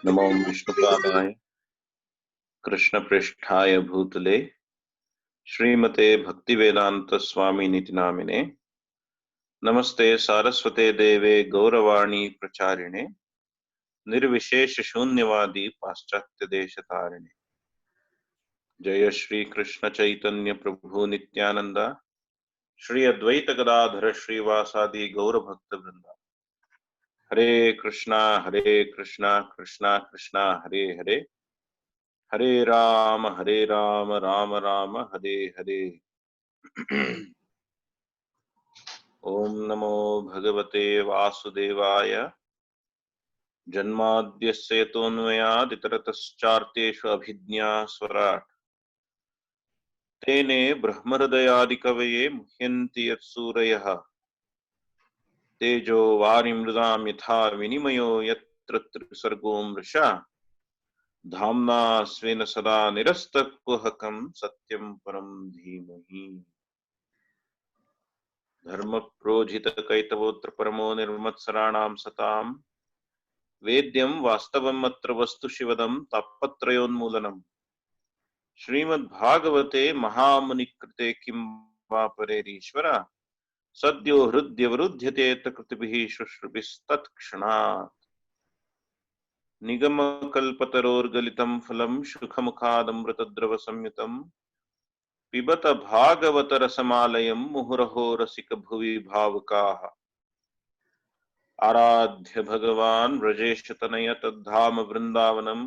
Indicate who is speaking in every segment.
Speaker 1: नमो विष्णुपादाय कृष्णपृष्ठाय भूतले श्रीमते भक्तिवेदांत स्वामी निति नामिने नमस्ते सारस्वते देवे गौरवाणी प्रचारिणे निर्विशेष शून्यवादी पाश्चात्य देश तारिणे। जय श्री कृष्ण चैतन्य प्रभु नित्यानंदा श्री अद्वैत गदाधर श्रीवासादि गौर भक्त वृंदा। हरे कृष्णा कृष्णा कृष्णा हरे हरे, हरे राम राम राम हरे हरे। ओम नमो भगवते वासुदेवाय जन्माद्यस्य तोन्मयादितरतश्चार्तेषु अभिज्ञास्वराट् तेने ब्रह्महृदयादिकवये मुह्यन्ति यत्सूरयः तेजो वारिमृदां यथा विनिमयो यत्र त्रिसर्गो मृषा धाम्ना स्वेन सदा निरस्तकुहकं सत्यं परं धीमहि। धर्म प्रोजित कैतवोत्र परमो निर्मत्सराणां सताम् वेद्यं वास्तवम् अत्र वस्तु शिवदं तापत्रयोन्मूलनम् श्रीमद्भागवते महामुनिकृते किं वा परेरीश्वर सद्यो हृद्यवरुध्यते कृतिभिः शुश्रुभिस्तत्क्षणात्। निगमकल्पतरोर्गलितं फलं शुकमुखादमृतद्रवसंयुतं पिबत भागवतरसमालयं मुहुरहो रसिक भुवि भावुकाः। आराध्य भगवान् व्रजेशतनय तद्धाम वृन्दावनम्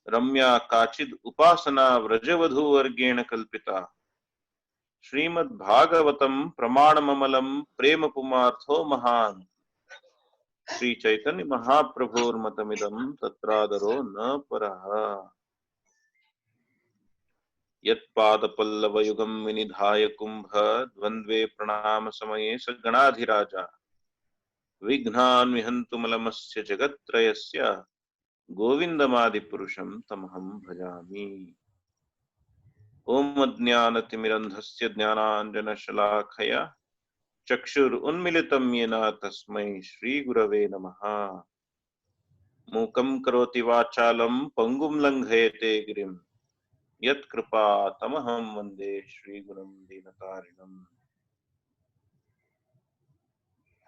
Speaker 1: रम्या काचिद उपासना व्रजवधूवर्गेण कल्पिता श्रीमद्भागवतं प्रमाणममलं प्रेम पुमार्थो महान् श्री चैतन्य महाप्रभोर्मतमिदं तत्रादरो न परः। यत्पादपल्लवयुगं विनिधाय कुम्भ द्वन्द्वे प्रणाम समये स गणाधिराजा विघ्नान् विहन्तु मलमस्य जगत्त्रयस्य गोविन्दमादिपुरुषं तमहं भजामि। ओम अज्ञानतिमिरन्धस्य ज्ञानाञ्जनशलाखया चक्षुरुन्मिलितं येन तस्मै श्रीगुरवे नमः। मूकं करोति वाचालं पङ्गुं लङ्घयते गिरिं यत्कृपा तमहं वन्दे श्रीगुरुं दीनतारिणम्।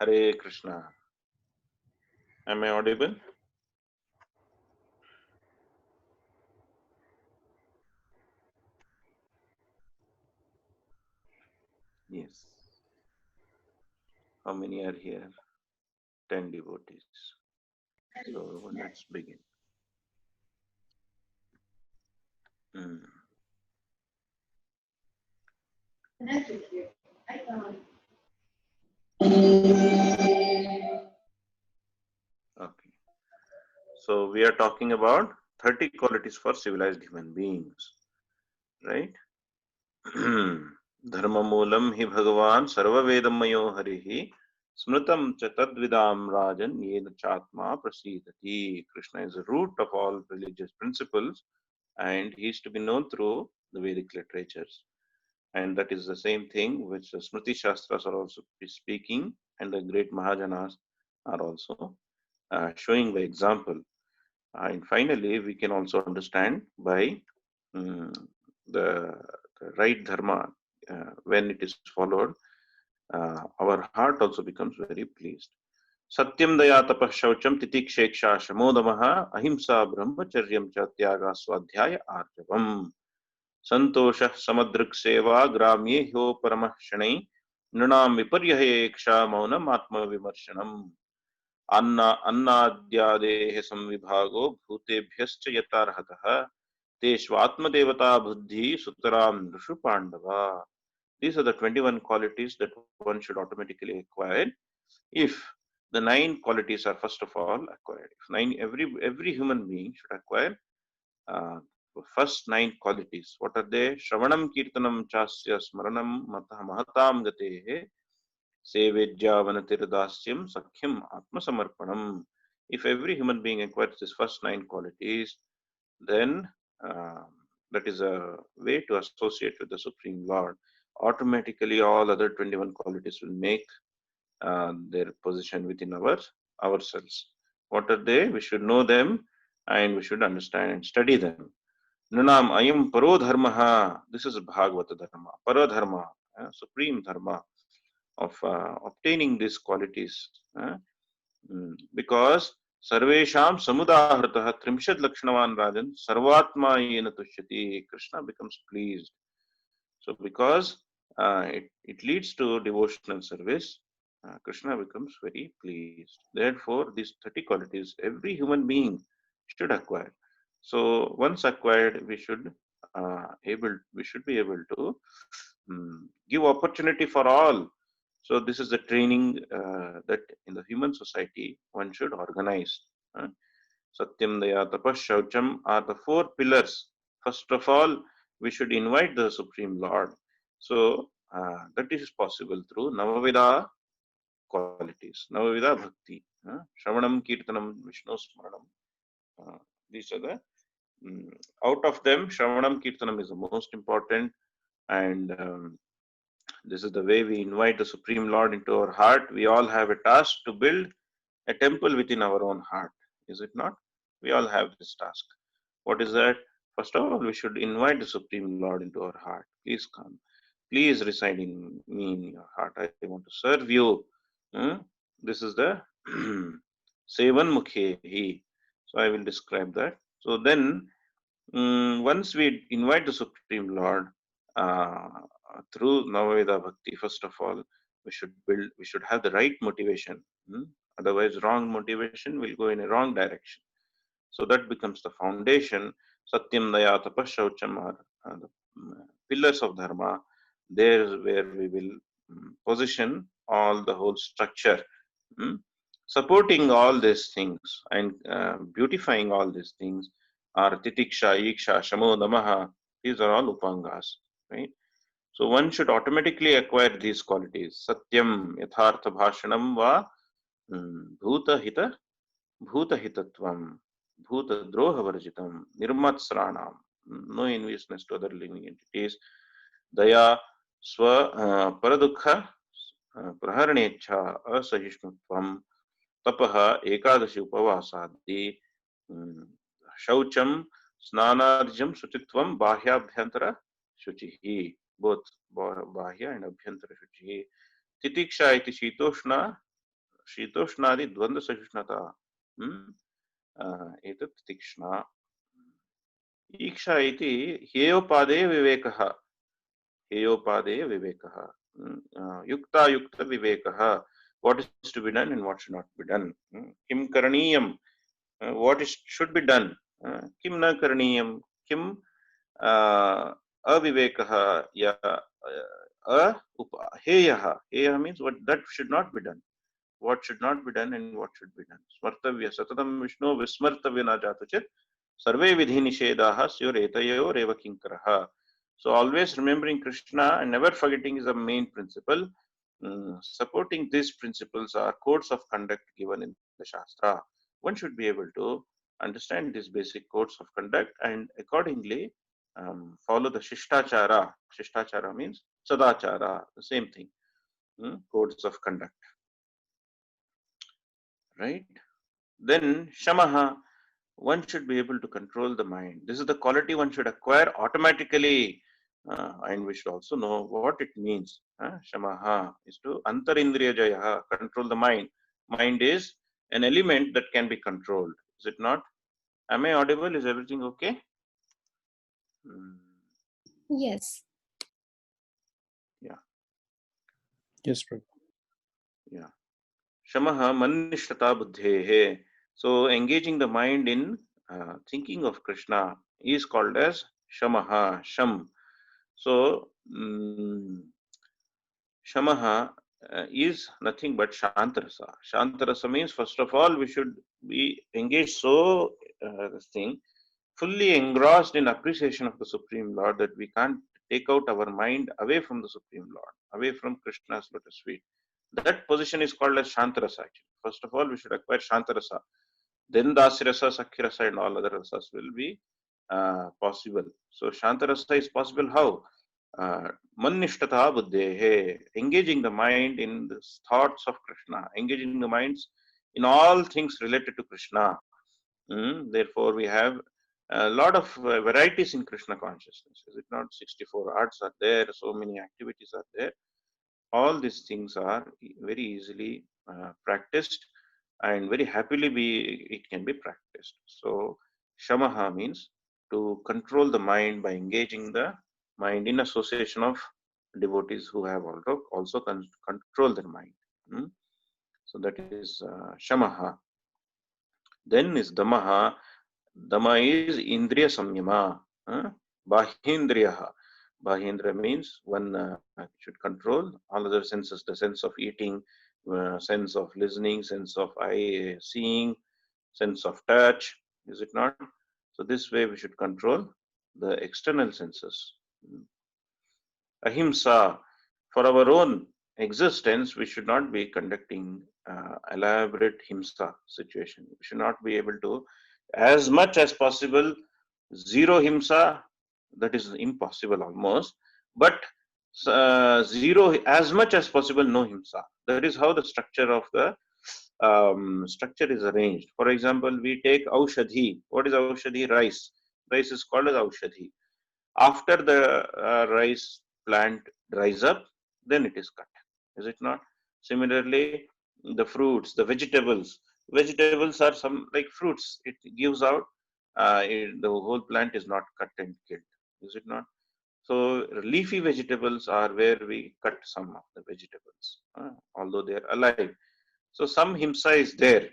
Speaker 1: हरे Krishna. Am I audible? Yes. How many are here? 10 devotees. So let's begin. Okay. So we are talking about 30 qualities for civilized human beings, right? धर्ममूलं हि भगवान् सर्ववेदमयो हरिः स्मृतं च तद्विदां राजन् येन चात्मा प्रसीदति. Krishna is the root of all religious principles and he is to be known through the Vedic literatures. And that is the same thing which the Smriti Shastras are also speaking, and the great Mahajanas are also showing by example. And finally, we can also understand by the right dharma, when it is followed, our heart also becomes very pleased. Satyam daya tapah shaucham titiksheksha shamodamaha ahimsa brahmacharyam cha tyaga swadhyaya arjavam संतोषः समदृक् सेवा ग्राम्ये ह्यो परमः शनै नृणां विपर्ययेक्षा मौनम् आत्मविमर्शनम् अन्नाद्यादेः संविभागो भूतेभ्यश्च यतार्हतः तेष्वात्मदेवता बुद्धि सुतरां नृषु पांडवा. These are the 21 qualities that one should automatically acquire if the 9 qualities are first of all acquired. If every human being should acquire first 9 qualities. What are they? Shravanam Kirtanam Chasya Smaranam Mahatam Gatehe Sevedjavanatirdasyam Sakhyam Atmasamarpanam. If every human being acquires these first 9 qualities, then that is a way to associate with the Supreme Lord. Automatically, all other 21 qualities will make their position within ourselves. What are they? We should know them and we should understand and study them. Nunam ayam paro dharma. This is Bhagavata dharma. Para dharma, supreme dharma of obtaining these qualities. Because sarvesham samudahritah trimshad lakshanavan rajan sarvatma yena tushyati. Krishna becomes pleased. So because it leads to devotional service, Krishna becomes very pleased. Therefore, these 30 qualities every human being should acquire. So once acquired, we should be able to give opportunity for all. So this is the training that in the human society one should organize. Satyam, Daya, Tapas, Shaucham are the four pillars. First of all, we should invite the Supreme Lord. So that is possible through Navavida qualities, Navavida Bhakti, Shravanam, Kirtanam, Vishnu Smaranam. These are the, out of them, Shravanam, Kirtanam is the most important, and this is the way we invite the Supreme Lord into our heart. We all have a task to build a temple within our own heart, is it not? We all have this task. What is that? First of all, we should invite the Supreme Lord into our heart. Please come. Please reside in me, in your heart. I want to serve you. This is the Sevan Mukhehi. So I will describe that. So then, once we invite the Supreme Lord through Navaveda Bhakti, first of all, we should have the right motivation. Otherwise, wrong motivation will go in a wrong direction. So that becomes the foundation. Satyam, Daya, Tapas, Shaucham are the pillars of Dharma. There is where we will position all the whole structure. Supporting all these things and beautifying all these things are Titiksha, Iksha, Shamo, Damaha. These are all Upangas, right? So one should automatically acquire these qualities. Satyam, Yathartha Bhashanam va Bhuta Hita, Bhuta Hitatvam, Bhuta Droha Varjitam, Nirmatsranam, no enviousness to other living entities. Daya, Swa Paradukha, Praharnecha, Asahishnutvam, Tapaha, Ekadashi Upavasadi, Shaucham, Snanarjam, Suchitvam, Bahyabhyantara, Shuchihi, both Bahya and Abhyantara Shuchihi. Titiksha iti Shitoshna, Shitoshnadi Dvanda Sahishnata. Etat Tikshna. Iksha iti Heyopade Vivekaha. Heyopade Vivekaha. Yukta Yukta Vivekaha. What is to be done and what should not be done. Kim Karaniyam. What is should be done. Kim na Karaniyam. Kim Avivekaha. Ya Heyaha. Heyaha means what that should not be done. What should not be done and what should be done. Smartavya Satatam Vishnu Vismartavya na Jatuchit. Sarve Vidhi Nishedaha Syoretayo Reva Kinkaraha. So always remembering Krishna and never forgetting is the main principle. Supporting these principles are codes of conduct given in the Shastra. One should be able to understand these basic codes of conduct and accordingly follow the Shishtachara. Shishtachara means Sadachara, the same thing. Codes of conduct. Right? Then Shamaha, one should be able to control the mind. This is the quality one should acquire automatically. And we should also know what it means. Shamaha is to Antarindriya Jayaha, control the mind. Mind is an element that can be controlled. Is it not? Am I audible? Is everything okay?
Speaker 2: Yes.
Speaker 1: Yeah.
Speaker 3: Yes, Prabhu.
Speaker 1: Yeah. Shamaha Manishtata Buddhehe. So engaging the mind in thinking of Krishna is called as Shamaha, Sham. So Shamaha is nothing but Shantarasa. Shantarasa means first of all we should be engaged so this thing fully engrossed in appreciation of the Supreme Lord that we can't take out our mind away from the Supreme Lord, away from Krishna's lotus feet. That position is called as Shantarasa actually. First of all, we should acquire Shantarasa. Then Dasirasa, Sakhirasa and all other rasas will be possible. So Shantarasa is possible how? Manishtata buddhehe, engaging the mind in the thoughts of Krishna, engaging the minds in all things related to Krishna. Therefore, we have a lot of varieties in Krishna consciousness. Is it not? 64 arts are there, so many activities are there. All these things are very easily practiced, and very happily it can be practiced. So shamaha means to control the mind by engaging the mind in association of devotees who have also control their mind. So that is shamaha. Then is damaha. Dama is indriya samyama. Bahindriyaha. Bahindra means one should control all other senses, the sense of eating, sense of listening, sense of eye seeing, sense of touch, is it not? So this way we should control the external senses. Ahimsa, for our own existence, we should not be conducting elaborate himsa situation. We should not be able to, as much as possible, zero himsa, that is impossible almost, but zero, as much as possible, no himsa. That is how the structure of the structure is arranged. For example, we take aushadhi. What is aushadhi? Rice. Rice is called as aushadhi. After the rice plant dries up, then it is cut. Is it not? Similarly, the fruits, the vegetables. Vegetables are some like fruits. It gives out. The whole plant is not cut and killed. Is it not? So leafy vegetables are where we cut some of the vegetables, although they are alive. So some himsa is there,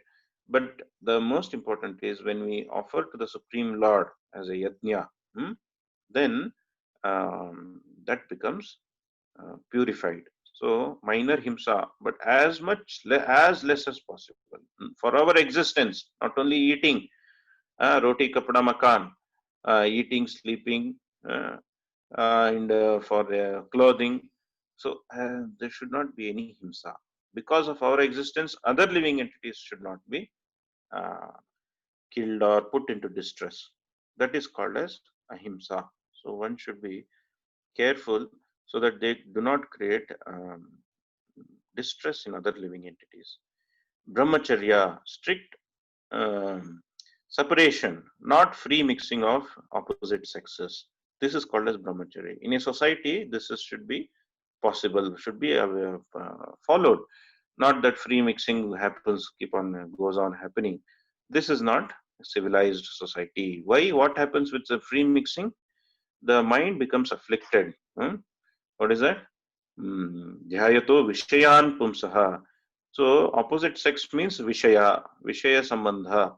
Speaker 1: but the most important is when we offer to the Supreme Lord as a yajna, then that becomes purified. So minor himsa, but as as less as possible for our existence. Not only eating, roti kapda makan, eating, sleeping, and for clothing. So there should not be any himsa. Because of our existence, other living entities should not be uh, killed or put into distress. That is called as ahimsa. So one should be careful so that they do not create distress in other living entities. Brahmacharya, strict separation, not free mixing of opposite sexes. This is called as brahmacharya. In a society, should be possible, should be followed. Not that free mixing happens, goes on happening. This is not a civilized society. Why? What happens with the free mixing? The mind becomes afflicted. What is that? Dhyayato vishayan pumsaha. So opposite sex means Vishaya sambandha.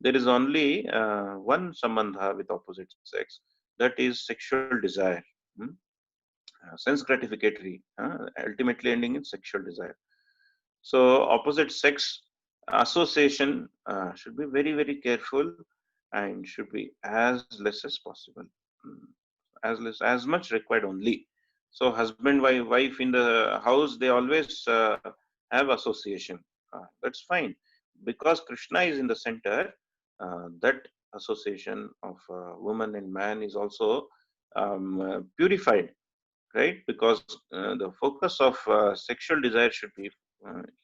Speaker 1: There is only one sambandha with opposite sex, that is sexual desire, sense gratificatory, ultimately ending in sexual desire. So opposite sex association should be very, very careful and should be as less as possible, as much required only. So husband, wife in the house, they always have association. That's fine, because Krishna is in the center. That association of woman and man is also purified, right? Because the focus of sexual desire should be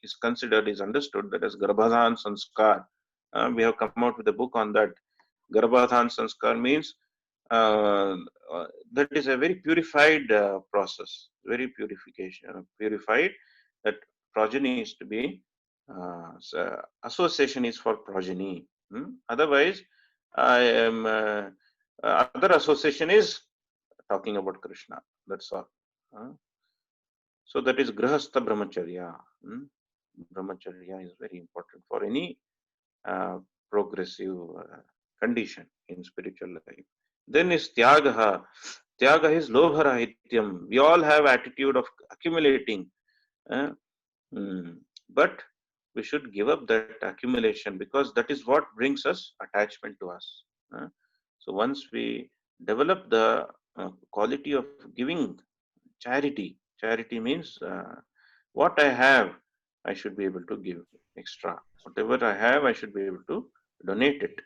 Speaker 1: is understood that as Garbhadhan Sanskar. We have come out with a book on that. Garbhadhan Sanskar means that is a very purified process, very purified, that progeny is to be, association is for progeny. Otherwise, I am, other association is talking about Krishna. That's all. So that is Grahastha Brahmacharya. Brahmacharya is very important for any progressive condition in spiritual life. Then is Tyagaha. Tyaga is Lobharahityam. We all have attitude of accumulating. But we should give up that accumulation, because that is what brings us attachment to us. So once we develop the quality of giving charity, charity means what I have, I should be able to give extra. Whatever I have, I should be able to donate it.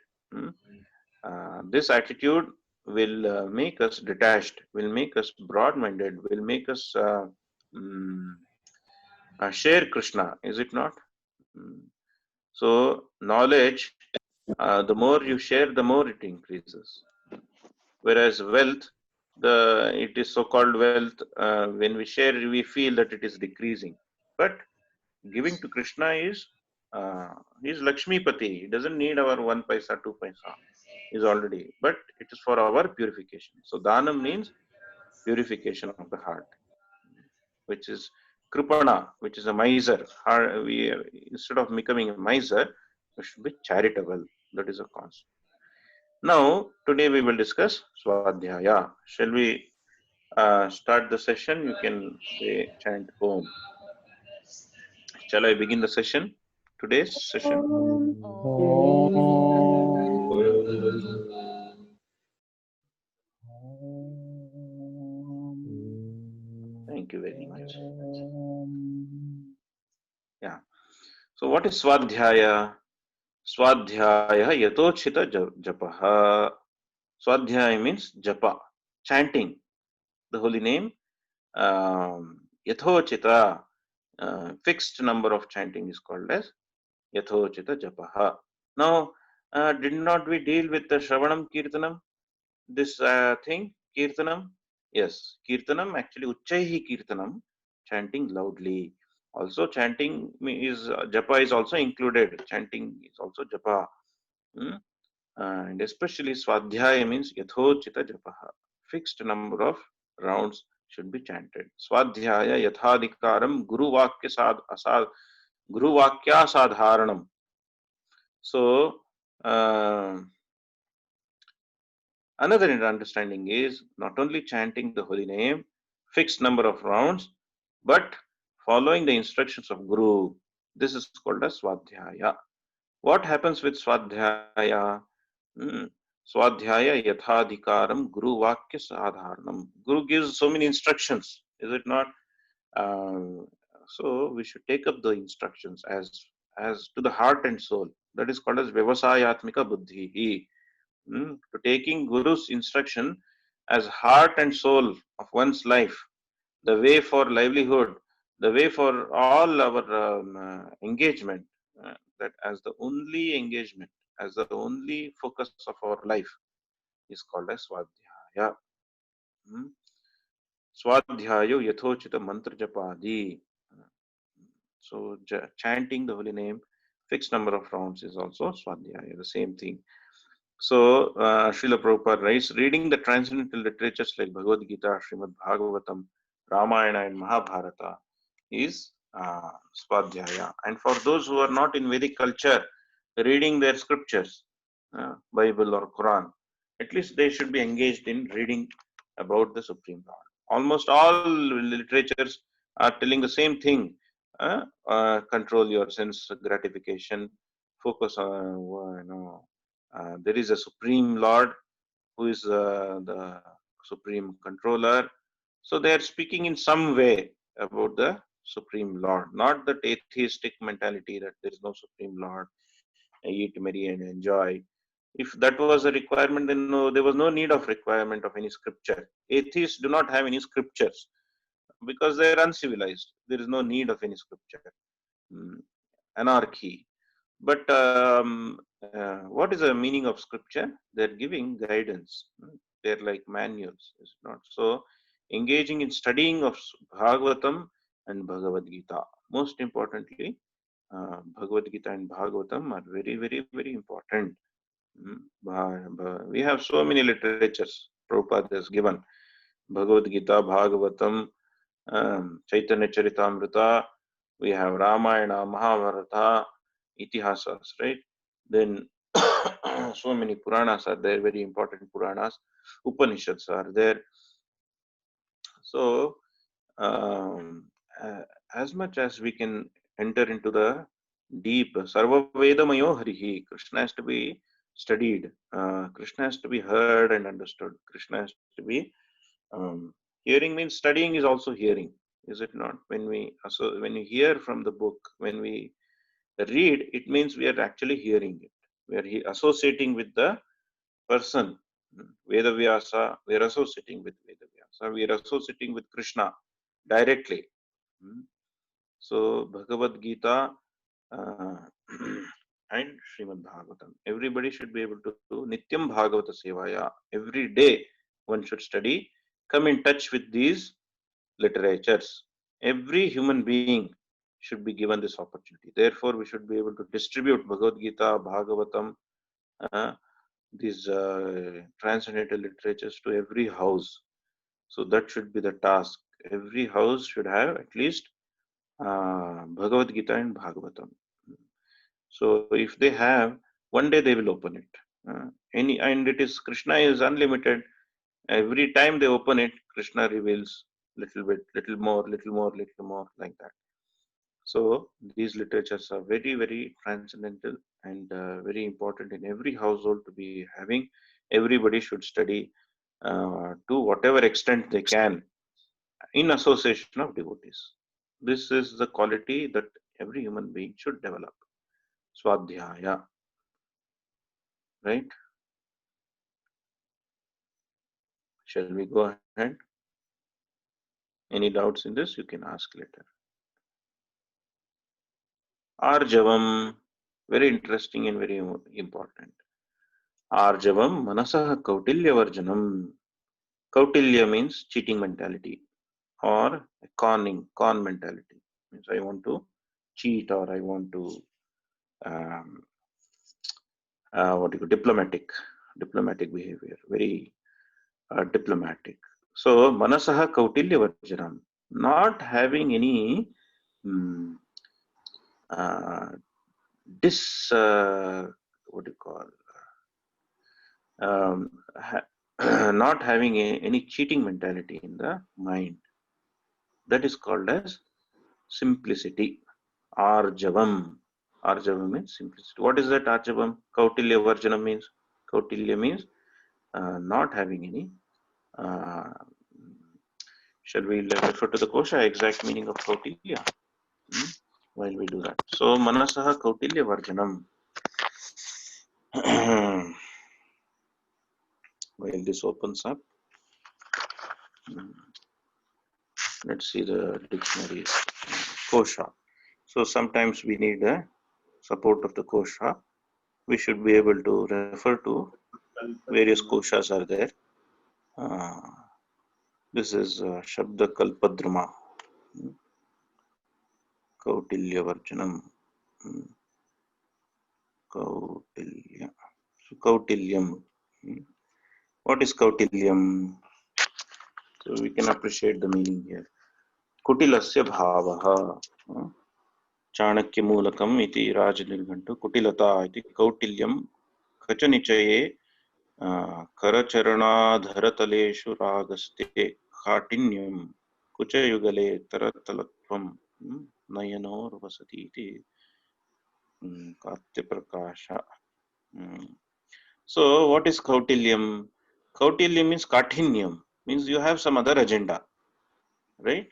Speaker 1: This attitude will make us detached, will make us broad-minded, will make us share Krishna, is it not? So knowledge, the more you share, the more it increases. Whereas wealth, it is so-called wealth. When we share, we feel that it is decreasing. But giving to Krishna is Lakshmi Pati. He doesn't need our 1 paisa, 2 paisa. Is already, but it is for our purification. So Dhanam means purification of the heart, which is Kripana, which is a miser. Instead of becoming a miser, we should be charitable. That is a concept. Now, today we will discuss Swadhyaya. Shall we start the session? You can say, chant Om. Shall I begin the session? Today's session? Thank you very much. Yeah. So what is Swadhyaya? Swadhyaya yatochita japaha. Swadhyaya means japa, chanting the holy name. Yathochita, fixed number of chanting is called as yathochita japaha. Now, did not we deal with the Shravanam Kirtanam? This thing, Kirtanam? Yes, Kirtanam, actually Uchchaihi Kirtanam, chanting loudly. Also, chanting is japa is also included. Chanting is also japa. And especially Swadhyaya means Yathochita Japaha. Fixed number of rounds should be chanted. Swadhyaya Yathadikaram Guru Vakya Sadharanam. So, another understanding is not only chanting the holy name, fixed number of rounds, but following the instructions of Guru. This is called as Swadhyaya. What happens with Swadhyaya? Swadhyaya Yathadhikaram Guru Vakya Sadharanam. Guru gives so many instructions, is it not? So we should take up the instructions as to the heart and soul. That is called as Vyavasayatmika Buddhi. To taking Guru's instruction as heart and soul of one's life, the way for livelihood, the way for all our engagement, that as the only engagement, as the only focus of our life is called as Swadhyaya. Swadhyayo Yathochita Mantra Japadi. So chanting the holy name, fixed number of rounds is also Swadhyaya, the same thing. So Srila Prabhupada writes, reading the transcendental literatures like Bhagavad Gita, Srimad Bhagavatam, Ramayana and Mahabharata is Swadhyaya. And for those who are not in Vedic culture, reading their scriptures, Bible or Quran, at least they should be engaged in reading about the Supreme Lord. Almost all literatures are telling the same thing. Control your sense gratification, focus on, there is a Supreme Lord who is the Supreme Controller. So they are speaking in some way about the Supreme Lord, not that atheistic mentality that there is no Supreme Lord, eat, marry, and enjoy. If that was a requirement, then no, there was no need of requirement of any scripture. Atheists do not have any scriptures because they are uncivilized. There is no need of any scripture. Anarchy. But what is the meaning of scripture? They're giving guidance. They're like manuals. It's not so. Engaging in studying of Bhagavatam and Bhagavad Gita. Most importantly, Bhagavad Gita and Bhagavatam are very, very, very important. We have so many literatures Prabhupada has given. Bhagavad Gita, Bhagavatam, Chaitanya Charitamrita, we have Ramayana, Mahabharata, Itihasas, right? Then so many Puranas are there, very important Puranas. Upanishads are there. So, as much as we can enter into the deep, Sarva Vedamayo Harihi, Krishna has to be studied, Krishna has to be heard and understood, Krishna has to be hearing means studying is also hearing, is it not? When we hear from the book, when we read, it means we are actually hearing it. We are associating with the person. Vedavyasa, we are associating with Vedavyasa. We are associating with Krishna directly. So Bhagavad Gita, and Srimad Bhagavatam. Everybody should be able to do Nityam Bhagavata Sevaya. Every day one should study, come in touch with these literatures. Every human being should be given this opportunity. Therefore, we should be able to distribute Bhagavad Gita, Bhagavatam, uh, these transcendental literatures to every house. So that should be the task. Every house should have at least Bhagavad Gita and Bhagavatam. So if they have, one day they will open it. And it is Krishna is unlimited. Every time they open it, Krishna reveals little bit, little more, little more, little more, like that. So these literatures are very, very transcendental and very important in every household to be having. Everybody should study to whatever extent they can in association of devotees. This is the quality that every human being should develop. Swadhyaya, right? Shall we go ahead? Any doubts in this? You can ask later. Arjavam, very interesting and very important. Arjavam manasah kautilya varjanam. Kautilya means cheating mentality or con mentality. Means I want to cheat or I want to um, what do you call diplomatic behavior, very diplomatic. So manasaha kautilya varjanam, not having any mm, uh, what do you call um, not having any cheating mentality in the mind. That is called as simplicity. Arjavam. Arjavam means simplicity. What is that Arjavam? Kautilya Varjanam means. Kautilya means not having any. Uh, shall we refer to the kosha, exact meaning of Kautilya? While we do that. So, Manasaha Kautilya Varjanam. While this opens up, let's see the dictionary. Kosha. So, sometimes we need the support of the kosha. We should be able to refer to various koshas are there. This is Shabda Kalpadruma, Kautilya Varjanam, Kautilya. So Kautilyam. What is Kautilyam? So we can appreciate the meaning here. Kutilasya bhavaha. Chanakya mulakam iti Rajanirghantu Kutilata iti Kautilyam Kachanichaye Karacharanaadharataleshu ragaste Khatinyam Kuchayugale Taratalatvam Nayanor Vasati iti Katya Prakasha. So what is Kautilyam? Kautilyam means Kathinyam, means you have some other agenda, right?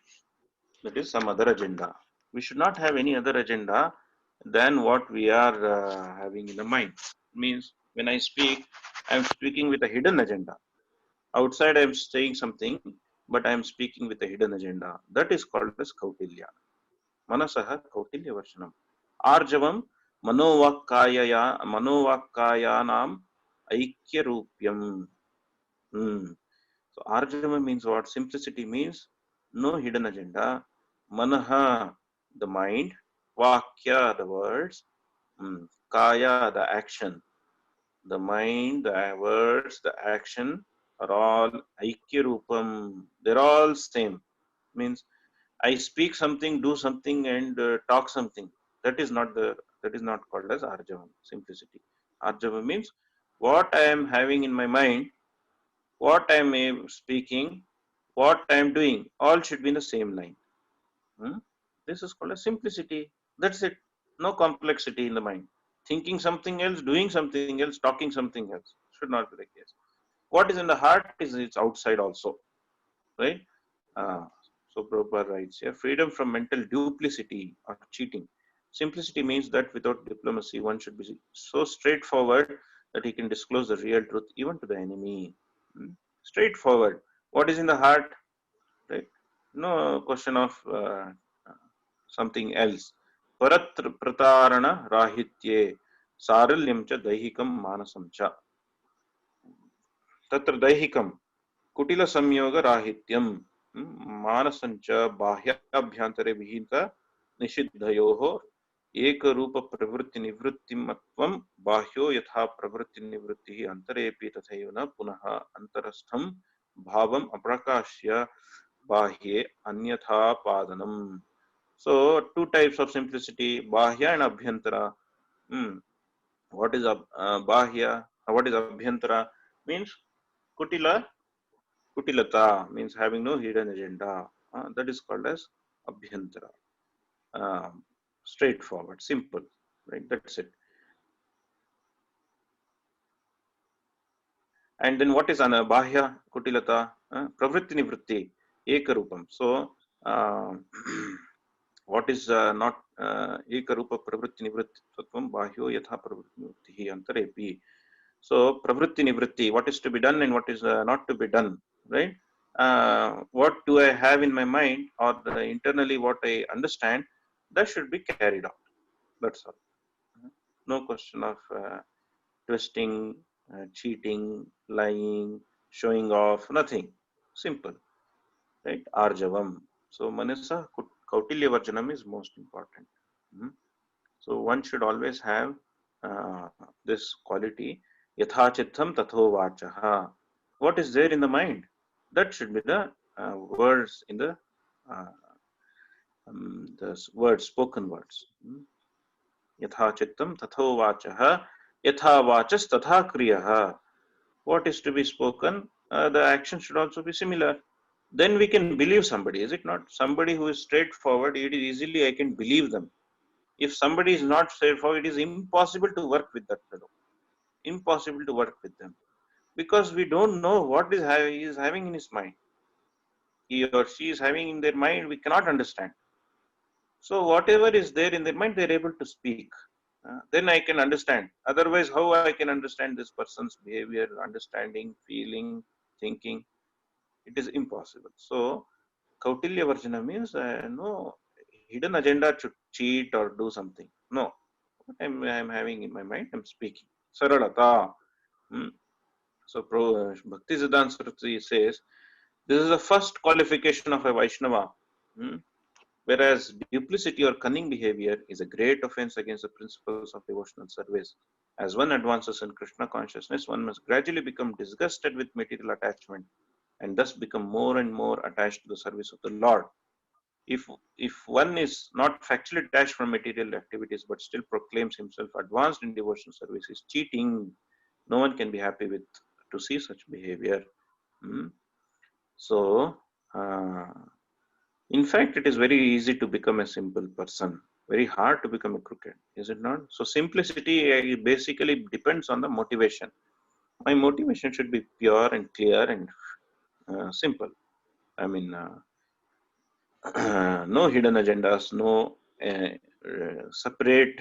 Speaker 1: That is some other agenda. We should not have any other agenda than what we are having in the mind. Means when I speak, I am speaking with a hidden agenda. Outside I am saying something, but I am speaking with a hidden agenda. That is called as Kautilya. Manasaha Kautilya Varshanam. Arjavam Manovakkayanam Aikya Rupyam. So Arjava means what? Simplicity means no hidden agenda. Manaha, the mind. Vakya, the words. Kaya, the action. The mind, the words, the action are all Aikya Rupam. They're all same. Means I speak something, do something, and talk something. That is not called as Arjava, simplicity. Arjava means what I am having in my mind, what I am speaking, what I am doing, all should be in the same line. This is called a simplicity. That's it. No complexity in the mind. Thinking something else, doing something else, talking something else. Should not be the case. What is in the heart is it's outside also. Right? So Prabhupada writes here, freedom from mental duplicity or cheating. Simplicity means that without diplomacy, one should be so straightforward that he can disclose the real truth even to the enemy. Straightforward. What is in the heart? Right? No question of something else. Paratra pratarana rahitye. सारल्यं च दैहिकं मानसं च. तत्र दैहिकं कुटिल संयोग राहित्यं मानसं च बाह्याभ्यन्तरे विहित निषिद्धयोः एक रूप प्रवृत्ति निवृत्तिमत्वं बाह्यो यथा प्रवृत्ति निवृत्तिः अंतरेपि तथैव न पुनः अंतरस्थं भावम् अप्रकाश्य बाह्ये अन्यथा पादनम. So two types of simplicity, bahya and abhyantara. What is bahya, what is abhyantara? Means kutila, kutilata means having no hidden agenda. That is called as abhyantara. Straightforward, simple, right? That's it. And then what is bahya kutilata? Pravritti nivritti ekarupam. So what is not ekarupa pravritti nivritti tattvam bahyo yatha pravritti nivritti antarepi. So pravritti nivritti, what is to be done and what is not to be done, right? What do I have in my mind, or internally what I understand, that should be carried out. That's all. No question of twisting, cheating, lying, showing off, nothing. Simple, right? Arjavam. So manasa kautilya varjanam is most important. So one should always have this quality, yatha chittam tatho vachaha. What is there in the mind, that should be the words in the words, spoken words. Yatha chittam tatho vachaha, yatha vachas tatha kriyaha. What is to be spoken, the action should also be similar. Then we can believe somebody, is it not? Somebody who is straightforward, it is easily I can believe them. If somebody is not straightforward, it is impossible to work with that fellow. Impossible to work with them, because we don't know what he is having in his mind. He or she is having in their mind, we cannot understand. So whatever is there in their mind, they are able to speak. Then I can understand. Otherwise, how I can understand this person's behavior, understanding, feeling, thinking? It is impossible. So Kautilya Varjana means no hidden agenda to cheat or do something. No, what I'm having in my mind, I'm speaking. Saralata. So Bhakti Siddhanta Saraswati says this is the first qualification of a Vaishnava. Whereas duplicity or cunning behavior is a great offense against the principles of devotional service. As one advances in Krishna consciousness, one must gradually become disgusted with material attachment and thus become more and more attached to the service of the Lord. If one is not factually detached from material activities but still proclaims himself advanced in devotional service, is cheating. No one can be happy with to see such behavior. So, in fact, it is very easy to become a simple person. Very hard to become a crooked, is it not? So simplicity basically depends on the motivation. My motivation should be pure and clear and simple. I mean, no hidden agendas, no separate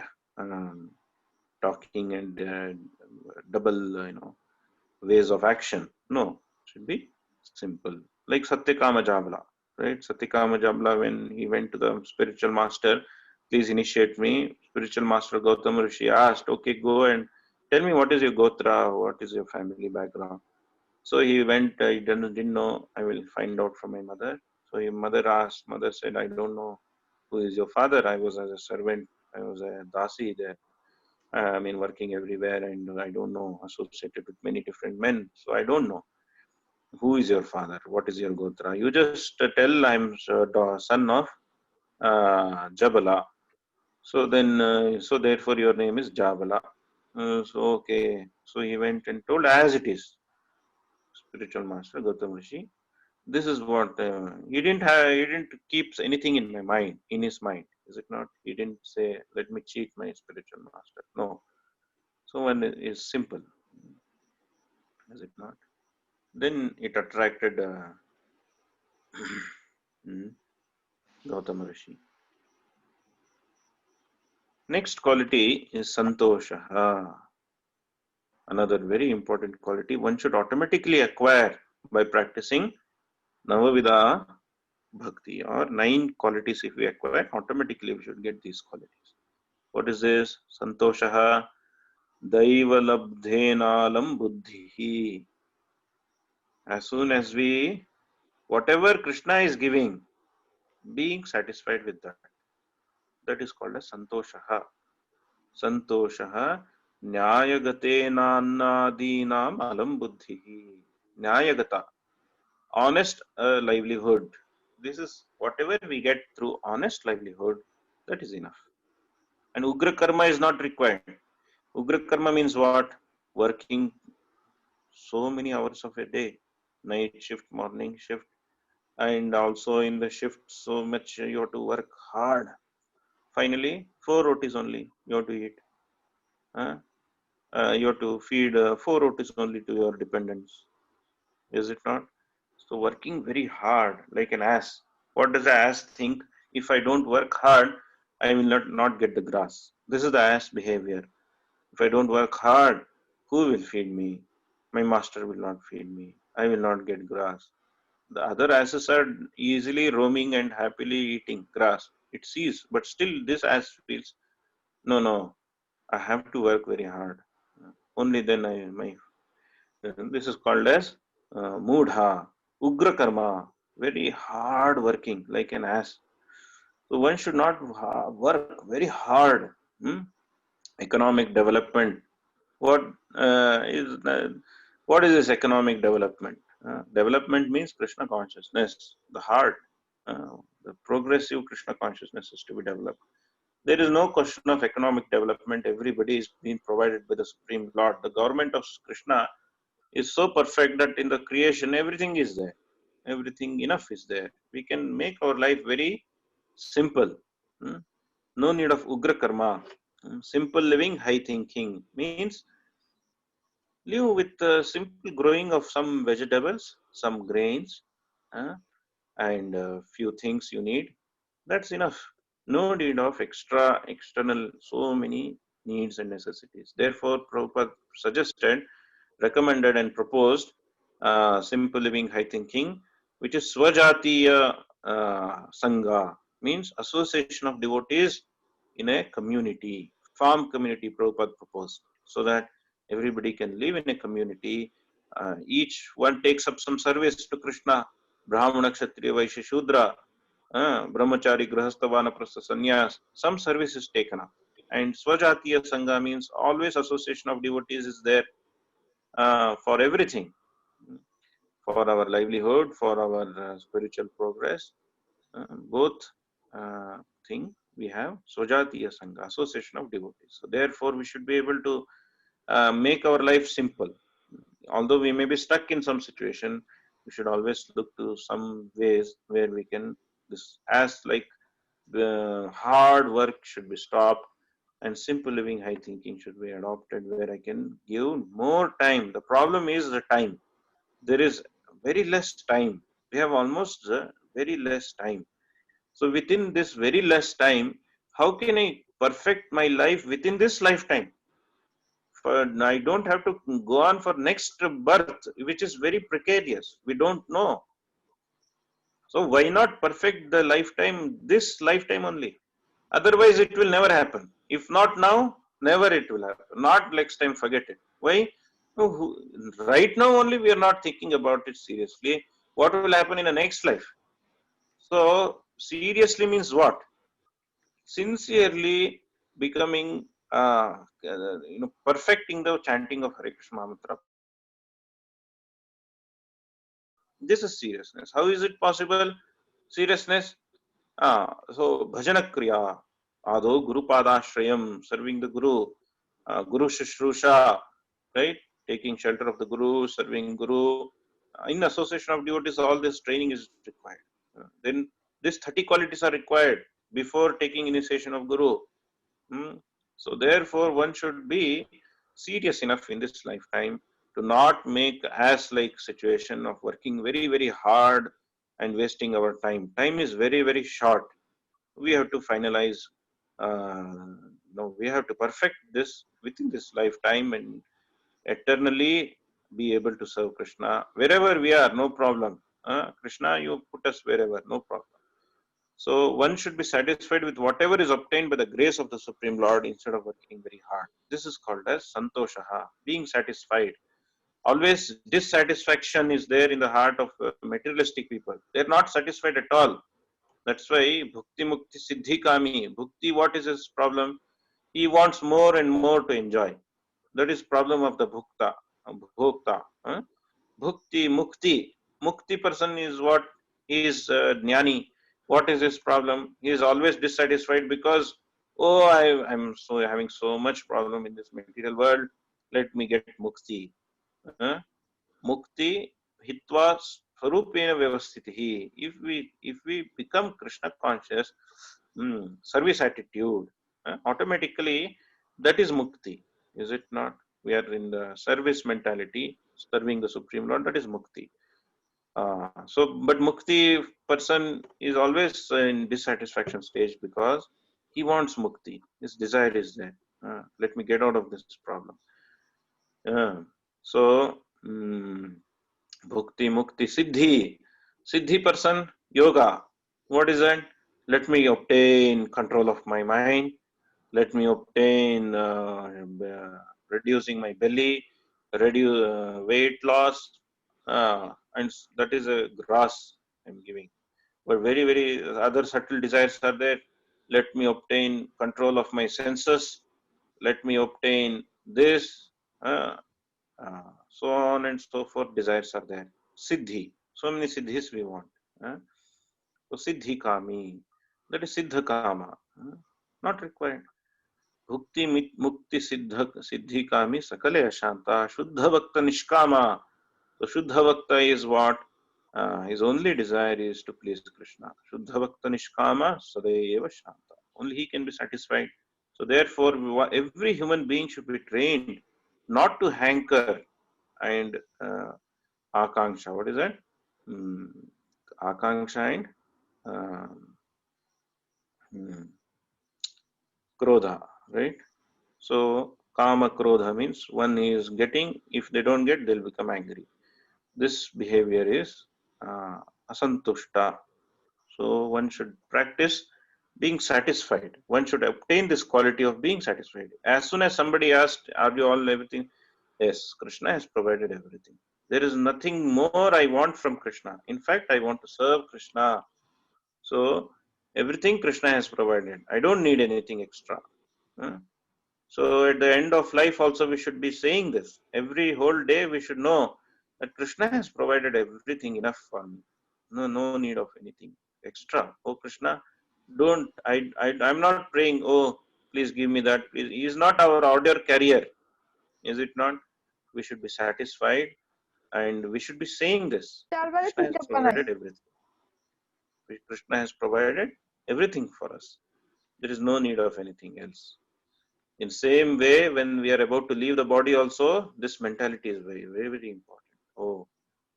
Speaker 1: talking and double, ways of action. No, it should be simple. Like Satyakama Jabala, right? Satyakama Jabala, when he went to the spiritual master, please initiate me. Spiritual master Gautama Rishi asked, okay, go and tell me what is your gotra, what is your family background. So he went, he didn't know, I will find out from my mother. So his mother said, I don't know who is your father. I was as a servant, I was a dasi there. I mean, working everywhere, and I don't know, associated with many different men. So I don't know who is your father, what is your gotra. You just tell I'm son of Jabala. So then, so therefore your name is Jabala. So okay. So he went and told as it is. Spiritual master Gautam Rishi. This is what he didn't have. He didn't keep anything in my mind, in his mind. Is it not? He didn't say, "Let me cheat my spiritual master." No. So one is simple. Is it not? Then it attracted Gautama Rishi. Next quality is Santosha. Another very important quality one should automatically acquire by practicing Navavida Bhakti, or 9 qualities. If we acquire, automatically we should get these qualities. What is this? Santosha, Daivalabdhenalam buddhihi. As soon as we, whatever Krishna is giving, being satisfied with that, that is called as santoshaha. Santoshaha nyayagatenannadinam alam buddhihi. Nyayagata, honest livelihood. This is whatever we get through honest livelihood, that is enough. And Ugra karma is not required. Ugra karma means what? Working so many hours of a day, night shift, morning shift, and also in the shift, so much you have to work hard. Finally, 4 rotis only you have to eat. Huh? You have to feed 4 rotis only to your dependents. Is it not? So working very hard like an ass. What does the ass think? If I don't work hard, I will not get the grass. This is the ass behavior. If I don't work hard, who will feed me? My master will not feed me. I will not get grass. The other asses are easily roaming and happily eating grass. It sees, but still this ass feels, no, no, I have to work very hard. Only then this is called as Moodha, Ugra Karma, very hard working like an ass. So one should not work very hard. Hmm? Economic development. What is what is this economic development? Development means Krishna consciousness, the heart. The progressive Krishna consciousness is to be developed. There is no question of economic development. Everybody is being provided by the Supreme Lord. The government of Krishna is so perfect that in the creation everything is there. Everything enough is there. We can make our life very simple. Hmm? No need of Ugra Karma. Simple living, high thinking means live with the simple growing of some vegetables, some grains, uh, and a few things you need. That's enough. No need of extra, external, so many needs and necessities. Therefore, Prabhupada suggested, recommended, and proposed simple living, high thinking, which is Swajatiya Sangha, means association of devotees in a community, farm community, Prabhupada proposed, so that everybody can live in a community. Each one takes up some service to Krishna, Brahmana, Kshatriya, Vaishya, Shudra, Brahmachari, Grahastha, Vanaprastha, Sannyas, some service is taken up. And Swajatiya Sangha means always association of devotees is there for everything, for our livelihood, for our spiritual progress. Both thing we have Swajatiya Sangha, association of devotees. So therefore, we should be able to make our life simple. Although we may be stuck in some situation, we should always look to some ways where we can, this as like the hard work should be stopped and simple living, high thinking should be adopted, where I can give more time. The problem is the time. There is very less time. We have almost very less time. So within this very less time, how can I perfect my life within this lifetime? For I don't have to go on for next birth, which is very precarious. We don't know. So why not perfect the lifetime, this lifetime only? Otherwise, it will never happen. If not now, never it will happen. Not next time, forget it. Why? Right now only we are not thinking about it seriously. What will happen in the next life? So seriously means what? Sincerely becoming, perfecting the chanting of Hare Krishna mantra. This is seriousness. How is it possible? Seriousness. So bhajana kriya, ado guru padashrayam, serving the guru, guru shushrusa, right? Taking shelter of the guru, serving guru. In association of devotees, all this training is required. Then these 30 qualities are required before taking initiation of guru. So therefore, one should be serious enough in this lifetime to not make as like situation of working very very hard and wasting our time. Time is very very short. We have to finalize. No, we have to perfect this within this lifetime and eternally be able to serve Krishna wherever we are. No problem. Krishna, you put us wherever. No problem. So one should be satisfied with whatever is obtained by the grace of the Supreme Lord instead of working very hard. This is called as santoshaha, being satisfied. Always dissatisfaction is there in the heart of materialistic people. They are not satisfied at all. That's why bhukti mukti siddhi kami. Bhukti, what is his problem? He wants more and more to enjoy. That is problem of the bhokta. Huh? Bhukti, mukti. Mukti person is what? He is jnani. What is his problem? He is always dissatisfied because, oh, I'm so having so much problem in this material world. Let me get mukti. Huh? Mukti hitva swarupena vyavasthitihi. If we become Krishna conscious, service attitude, automatically that is mukti, is it not? We are in the service mentality, serving the Supreme Lord. That is mukti. But mukti person is always in dissatisfaction stage because he wants mukti. His desire is there. Let me get out of this problem. So, bhukti, mukti, siddhi. Siddhi person, yoga. What is that? Let me obtain control of my mind. Let me obtain reducing my belly, reduce weight loss. And that is a gross I'm giving. But very, very other subtle desires are there. Let me obtain control of my senses. Let me obtain this. So on and so forth, desires are there. Siddhi. So many siddhis we want. So siddhi kami. That is siddha kama. Not required. Bhukti mukti siddhi kami sakale ashanta. Shuddha bhakta nishkama. So Shuddha Bhakta is what? His only desire is to please Krishna. Shuddha Bhakta Nishkama Sadayeva Shanta. Only he can be satisfied. So therefore, every human being should be trained not to hanker and akanksha. What is that? Akanksha and krodha, right? So kama krodha means one is getting, if they don't get, they'll become angry. This behavior is asantushta. So one should practice being satisfied. One should obtain this quality of being satisfied. As soon as somebody asked, are you all everything? Yes, Krishna has provided everything. There is nothing more I want from Krishna. In fact, I want to serve Krishna. So everything Krishna has provided. I don't need anything extra. So at the end of life also we should be saying this. Every whole day we should know that Krishna has provided everything enough for me. No need of anything extra. Oh Krishna, I'm not praying, oh please give me that, please. He is not our order carrier, is it not? We should be satisfied and we should be saying this. Krishna has provided everything. Krishna has provided everything for us. There is no need of anything else. In same way, when we are about to leave the body also, this mentality is very, very, very important. Oh,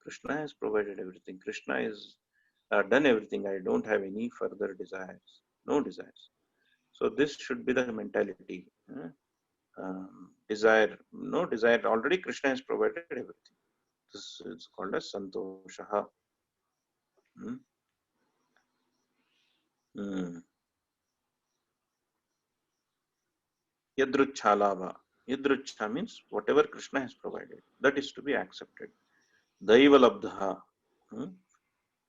Speaker 1: Krishna has provided everything. Krishna has done everything. I don't have any further desires. No desires. So this should be the mentality. Desire, no desire. Already Krishna has provided everything. This is called as santoshaha. Yadruchalava. Yadrucha means whatever Krishna has provided, that is to be accepted. Daivalabdha.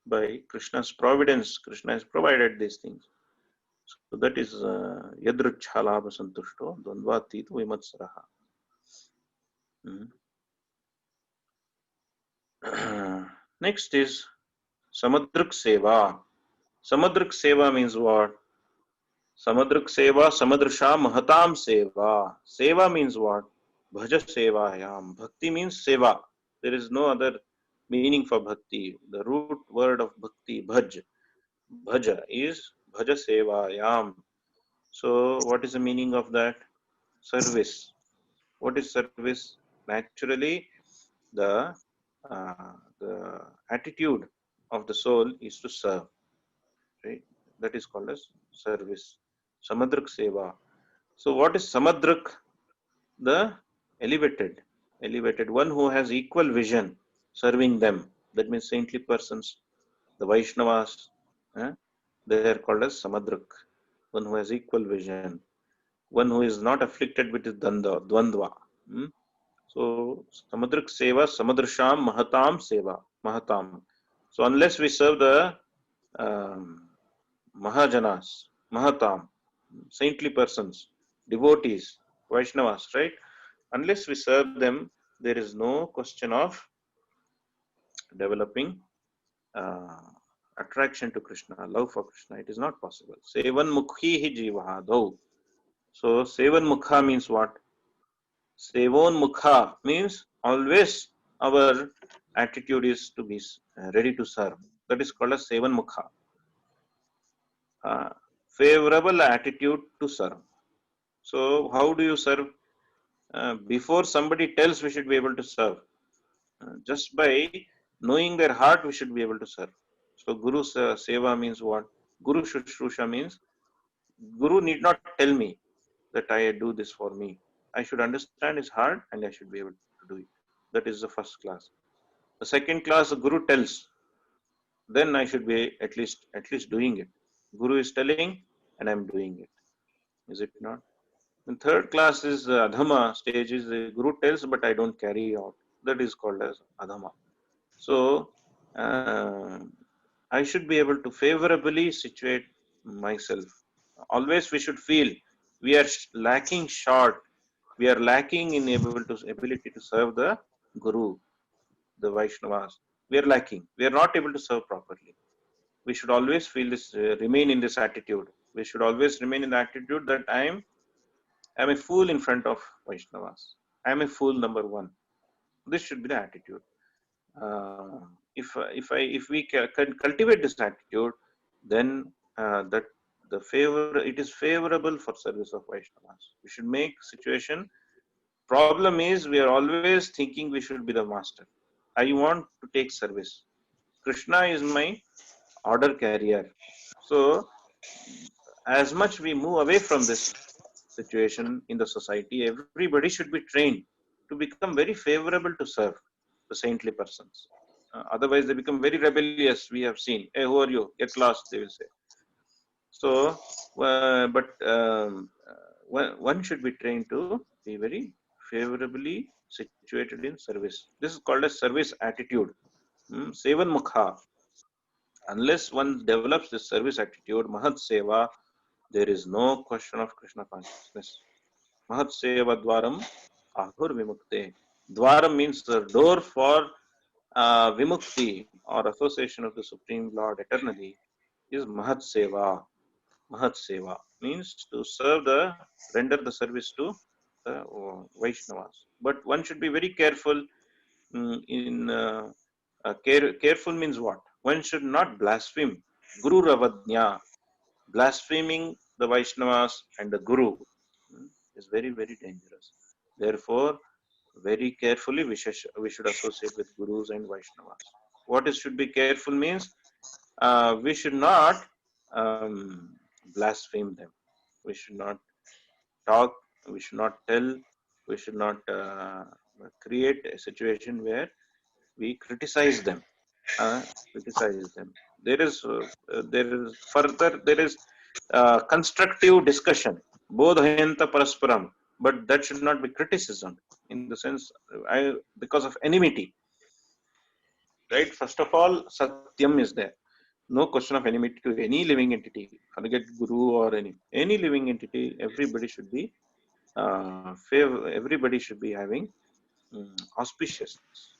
Speaker 1: By Krishna's providence, Krishna has provided these things. So that is Yadruchalava Santushto, Dvandvatit Vimatsaraha. Next is Samadruk Seva. Samadruk Seva means what? Samadruk Seva, Samadrsha Mahatam Seva. Seva means what? Bhaja Sevayam. Bhakti means Seva. There is no other meaning for Bhakti. The root word of Bhakti, Bhaj. Bhaja is Bhaja Sevayam. So what is the meaning of that? Service. What is service? Naturally, the attitude of the soul is to serve. Right? That is called as service. Samadrak Seva. So what is Samadrak? The elevated one who has equal vision, serving them. That means saintly persons, the Vaishnavas. They are called as Samadrak, one who has equal vision, one who is not afflicted with Dvandva. Hmm? So Samadrak Seva, Samadrasham, Mahatam Seva, Mahatam. So unless we serve the um, Mahajanas, Mahatam, saintly persons, devotees, Vaishnavas, right? Unless we serve them, there is no question of developing uh, attraction to Krishna, love for Krishna. It is not possible. Sevan mukhi hi jivahadau. So Sevan mukha means what? Sevon mukha means always our attitude is to be ready to serve. That is called as Sevan mukha. Favorable attitude to serve. So how do you serve? Before somebody tells, we should be able to serve. Just by knowing their heart, we should be able to serve. So Guru Seva means what? Guru Shushrushha means Guru need not tell me that I do this for me. I should understand his heart and I should be able to do it. That is the first class. The second class, the Guru tells, then I should be at least doing it. Guru is telling and I'm doing it. Is it not? The third class is Adhama stage is the Guru tells but I don't carry out. That is called as Adhama. So uh, I should be able to favorably situate myself. Always we should feel we are lacking short. We are lacking in ability to serve the Guru, the Vaishnavas. We are lacking. We are not able to serve properly. We should always feel this, remain in this attitude. We should always remain in the attitude that I am a fool in front of Vaishnavas. I am a fool number one. This should be the attitude. If we can cultivate this attitude, then that it is favorable for service of Vaishnavas. We should make situation. Problem is we are always thinking we should be the master. I want to take service. Krishna is my order carrier. So as much we move away from this situation in the society, everybody should be trained to become very favorable to serve the saintly persons. Otherwise, they become very rebellious. We have seen, hey, who are you? Get lost, they will say. So, one should be trained to be very favorably situated in service. This is called a service attitude. Sevan mukha. Unless one develops this service attitude, Mahat Seva, there is no question of Krishna consciousness. Mahat Seva Dwaram Ahur Vimukte. Dwaram means the door for Vimukti or association of the Supreme Lord eternally is Mahat Seva. Mahat Seva means to serve render the service to the Vaishnavas. But one should be very careful in careful means what? One should not blaspheme. Guru Ravadnya, blaspheming the Vaishnavas and the Guru is very, very dangerous. Therefore, very carefully we should associate with Gurus and Vaishnavas. What is should be careful means we should not blaspheme them. We should not talk. We should not tell. We should not create a situation where we criticize them. Criticize them. There is further there is constructive discussion. Bodhayanta parasparam, but that should not be criticism in the sense because of enmity. Right. First of all, satyam is there. No question of enmity to any living entity. Forget guru or any living entity. Everybody should be everybody should be having auspiciousness.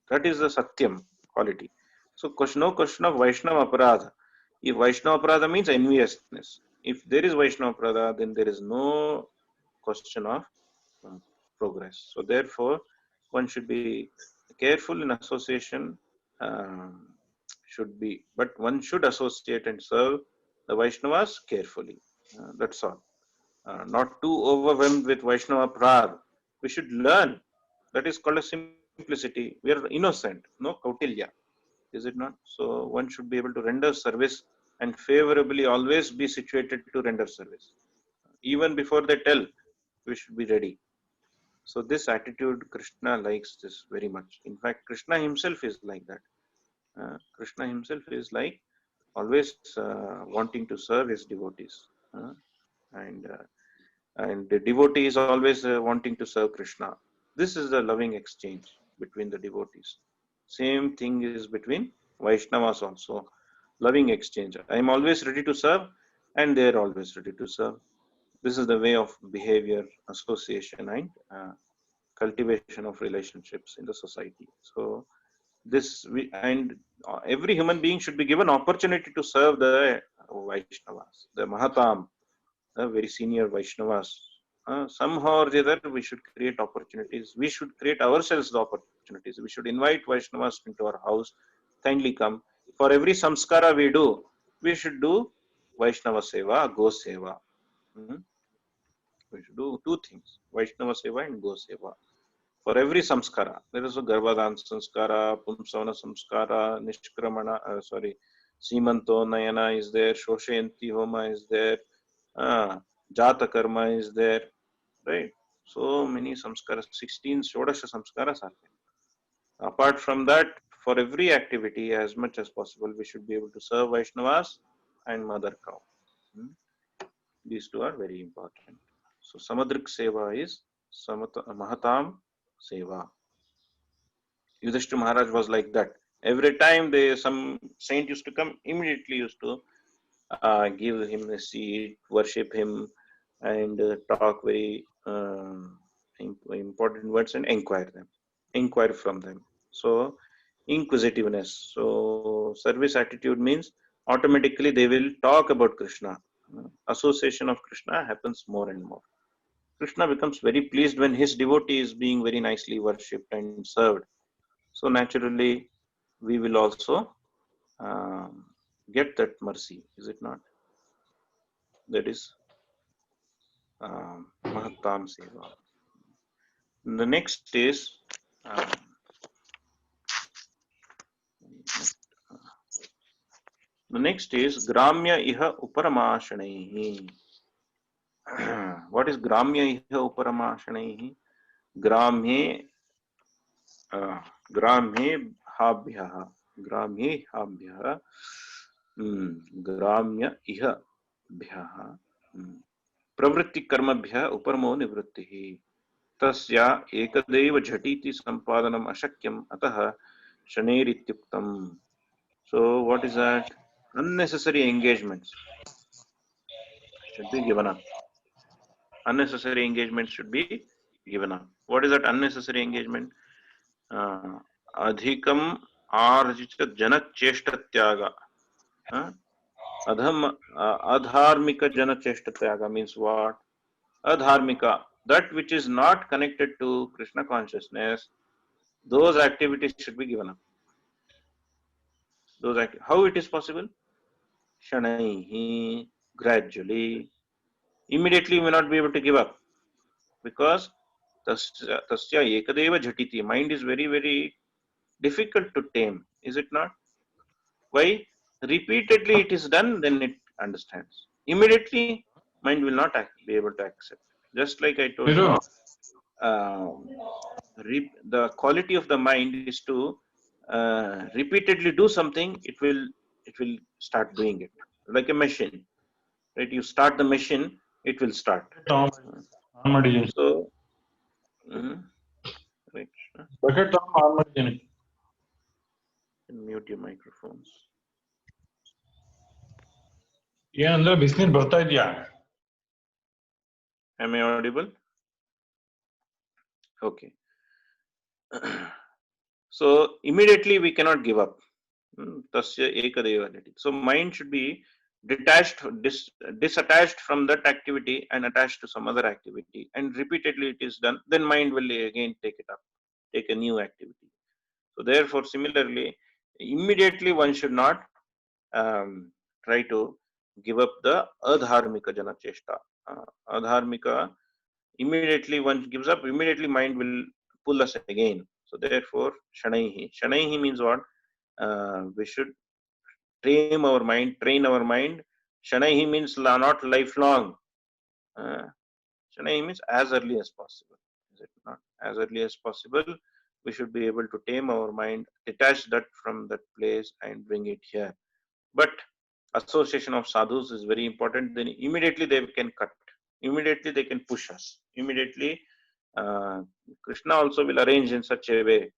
Speaker 1: That is the satyam quality. So no question of Vaishnava aparadha. If Vaishnava aparadha means enviousness, if there is Vaishnava aparadha, then there is no question of progress. So therefore, one should be careful in association. Should be, but one should associate and serve the Vaishnavas carefully. That's all. Not too overwhelmed with Vaishnava prad. We should learn. That is called a simplicity. We are innocent, no Kautilya. Is it not? So one should be able to render service and favorably always be situated to render service. Even before they tell, we should be ready. So this attitude, Krishna likes this very much. In fact, Krishna himself is like that. Krishna himself is like always wanting to serve his devotees, and the devotee is always wanting to serve Krishna. This is the loving exchange between the devotees. Same thing is between Vaishnavas also. Loving exchange. I am always ready to serve, and they are always ready to serve. This is the way of behavior, association, and cultivation of relationships in the society. So this we and every human being should be given opportunity to serve the Vaishnavas, the Mahatam, very senior Vaishnavas. Somehow or the other, we should create opportunities. We should create ourselves the opportunities. We should invite Vaishnavas into our house. Kindly come. For every samskara we do, we should do Vaishnava Seva, Go Seva. We should do two things, Vaishnava Seva and Go Seva. For every samskara, there is a Garbhadan samskara, Pumsavana samskara, Simanto Nayana is there, Shoshayanti Homa is there, Jata Karma is there, right? So many samskaras, 16 Shodasha samskaras are there. Apart from that, for every activity, as much as possible, we should be able to serve Vaishnavas and Mother Cow. These two are very important. So Samadrik Seva is Mahatam Seva. Yudhishthira Maharaj was like that. Every time some saint used to come, immediately used to give him a seat, worship him, and talk very important words and inquire from them. So inquisitiveness. So service attitude means automatically they will talk about Krishna. Association of Krishna happens more and more. Krishna becomes very pleased when his devotee is being very nicely worshipped and served. So naturally, we will also get that mercy, is it not? That is Mahattam Seva. The next is Gramya Iha Uparamashanaihi. What is Gramya Iha Uparamashanaihi? Gramhe Gramhe Habhyaha. Gramhe Habhyaha. Gramya Iha Bhyaha. प्रवृत्ति कर्मभ्यः उपरमो निवृत्तिः तस्या एकदैव झटिति संपादनम अशक्यम अतः शनैरित्युक्तम्. So what is that? Unnecessary engagements should be given up. Unnecessary engagements should be given up. What is that unnecessary engagement? Adhikam arjita janak cheshta tyaga. Adharmika jana cheshta tyaga means what? Adharmika, that which is not connected to Krishna consciousness, those activities should be given up. How it is possible? Shanaihi, gradually. Immediately we may not be able to give up because tasya ekadeva jhatiti. Mind is very, very difficult to tame, is it not? Why? Repeatedly it is done, then it understands. Immediately, mind will not be able to accept. Just like I told you, the quality of the mind is to repeatedly do something. It will start doing it like a machine, right? You start the machine, it will start. So right, mute your microphones. Am I audible? Okay. So immediately we cannot give up. Tasya ekadeva. So mind should be detached, disattached from that activity and attached to some other activity, and repeatedly it is done. Then mind will again take it up, take a new activity. So therefore, similarly, immediately one should not try to give up the adharmika jana cheshta. Adharmika, immediately one gives up, immediately mind will pull us again. So therefore, shanaihi. Shanaihi means what? We should train our mind. Shanaihi means not lifelong. Shanaihi means as early as possible. Is it not? As early as possible, we should be able to tame our mind, detach that from that place and bring it here. But association of sadhus is very important, then immediately they can cut, immediately they can push us, immediately Krishna also will arrange in such a way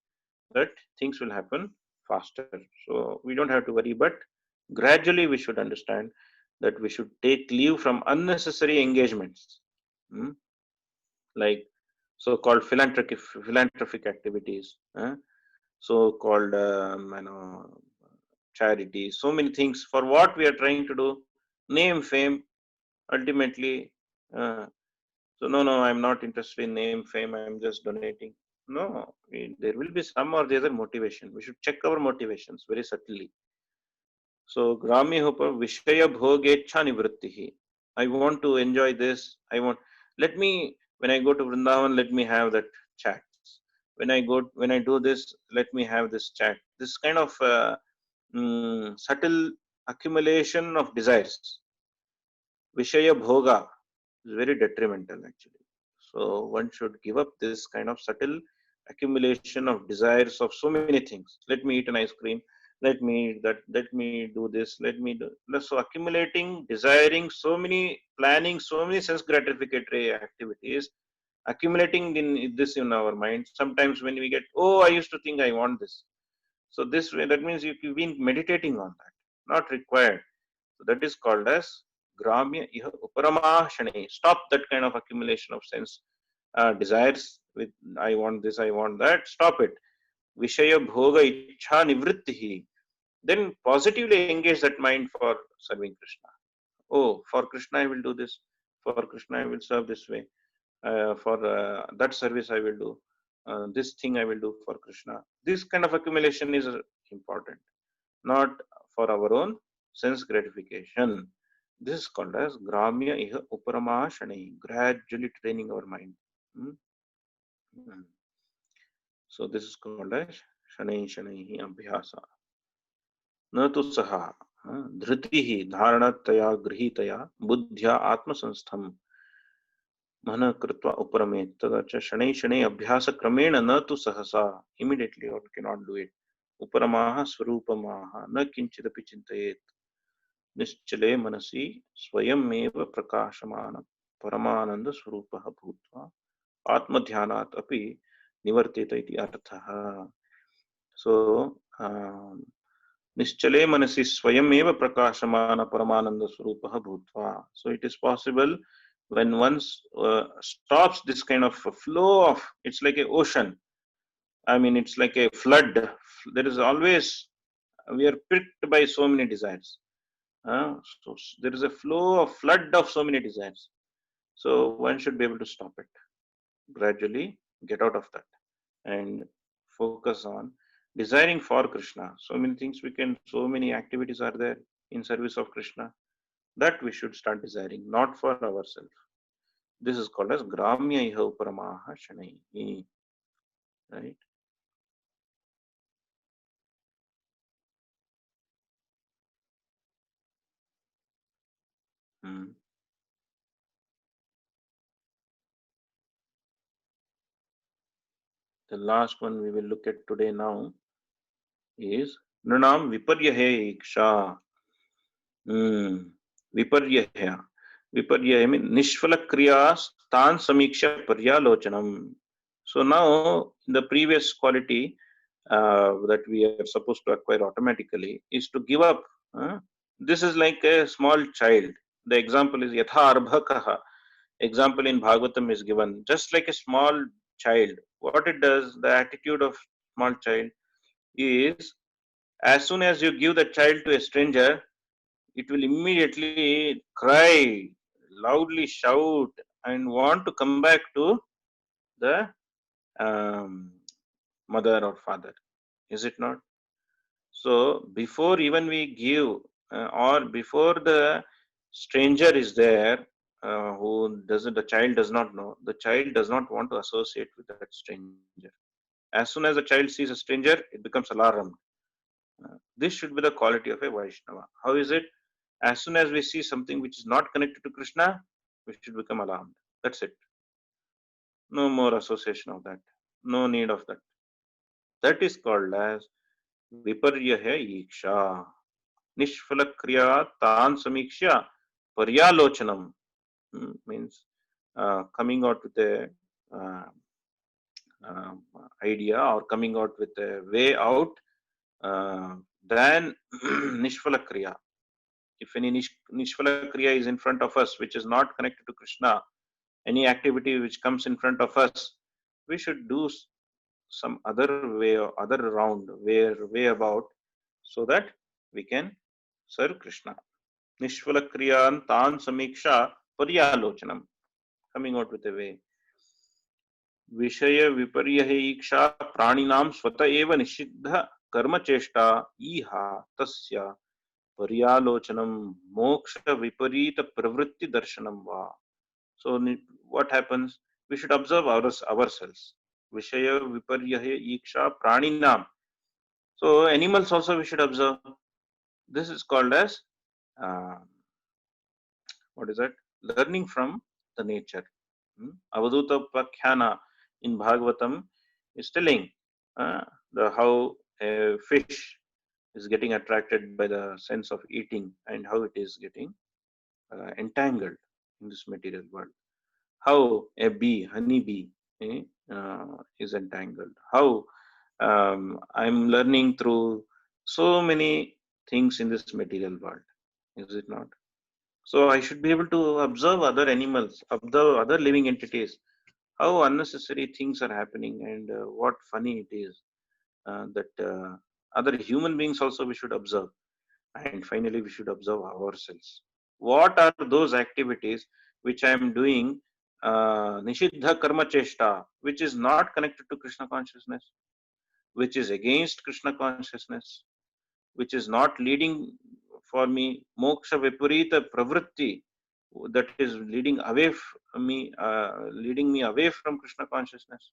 Speaker 1: that things will happen faster. So we don't have to worry, but gradually we should understand that we should take leave from unnecessary engagements, hmm, like so-called philanthropic activities, so-called charities, so many things. For what we are trying to do? Name, fame, ultimately. So no, I'm not interested in name, fame. I'm just donating. No, there will be some or the other motivation. We should check our motivations very subtly. So Grami Hopa Vishaya Bhogecha Nivrittihi. I want to enjoy this. Let me, when I go to Vrindavan, let me have that chat. When I do this, let me have this chat. This kind of subtle accumulation of desires, Vishaya Bhoga, is very detrimental actually. So one should give up this kind of subtle accumulation of desires of so many things. Let me eat an ice cream. Let me eat that. Let me do this. Let me do. So accumulating, desiring so many, planning so many sense gratificatory activities, accumulating in this in our mind. Sometimes when we get, oh, I used to think I want this. So this way, that means you've been meditating on that. Not required. So that is called as Gramya Iha Uparamashane. Stop that kind of accumulation of sense desires with I want this, I want that. Stop it. Vishaya Bhoga Ichha Nivrittihi. Then positively engage that mind for serving Krishna. Oh, for Krishna I will do this. For Krishna I will serve this way. For that service I will do. This thing I will do for Krishna. This kind of accumulation is important, not for our own sense gratification. This is called as Gramya Iha Uparamashane, gradually training our mind. Hmm? Hmm. So this is called as Shanai Abhyasa. न तो सहा धृति ही धारणतया गृहीतया बुद्ध्या आत्मसंस्थम मन कृत्वा उपरमे तदा च शनै शनै अभ्यास क्रमेण न तु सहसा immediately or cannot do it उपरमाः स्वरूपमाः न किंचिदपि चिन्तयेत् निश्चले मनसि स्वयमेव प्रकाशमान परमानंद स्वरूपः भूत्वा आत्मध्यानात् अपि निवर्तेत इति अर्थः. So निश्चले मनसि स्वयमेव प्रकाशमान परमानंद स्वरूपः भूत्वा. So it is possible when one stops this kind of flow of, it's like an ocean. I mean, it's like a flood. There is always, we are pricked by so many desires. So there is a flow of flood of so many desires. So one should be able to stop it. Gradually get out of that and focus on desiring for Krishna. So many things we can, so many activities are there in service of Krishna that we should start desiring, not for ourselves. This is called as Gramya Iha Uparamaha Shanai. Right? Hmm. The last one we will look at today now is Nranam Viparyahe Iksha. Viparyaha. Viparyaha means Nishfala Kriyas Tan Samiksha Paryalochanam. So now the previous quality that we are supposed to acquire automatically is to give up. This is like a small child. The example is Yatha Arbhakaha. Example in Bhagavatam is given. Just like a small child. What it does, the attitude of small child is, as soon as you give the child to a stranger, it will immediately cry, loudly shout, and want to come back to the um, mother or father. Is it not? So before even we give, or before the stranger is there, who doesn't, the child does not know, the child does not want to associate with that stranger. As soon as the child sees a stranger, it becomes alarmed. This should be the quality of a Vaishnava. How is it? As soon as we see something which is not connected to Krishna, we should become alarmed. That's it. No more association of that. No need of that. That is called as Viparyaha Iksha. nishfalakriya tan samiksha paryalochanam, means coming out with a idea or coming out with a way out, then nishfala kriya. If any nishfala kriya is in front of us, which is not connected to Krishna, any activity which comes in front of us, we should do some other way or other round, way about, so that we can serve Krishna. Nishfala kriyan tan samiksha paryalochanam, coming out with a way. विषय विपर्य इच्छा प्राणिनां स्वत एव निषिद्ध कर्म चेष्टा इहा तस्य पर्यालोचनम मोक्ष विपरीत प्रवृत्ति दर्शनम वा. So what happens? We should observe ourselves. Vishaya viparya iksha praninam. So animals also we should observe. This is called as what is that? Learning from the nature. Avaduta Pakhyana in Bhagavatam is telling how a fish is getting attracted by the sense of eating and how it is getting entangled in this material world. How a bee, honey bee, is entangled. How I'm learning through so many things in this material world. Is it not? So I should be able to observe other animals, observe other living entities, how unnecessary things are happening, and what funny it is that other human beings also we should observe. And finally, we should observe ourselves. What are those activities which I am doing, Nishiddha Karma Cheshta, which is not connected to Krishna consciousness, which is against Krishna consciousness, which is not leading for me Moksha Viparita Pravritti, that is leading me away from Krishna consciousness.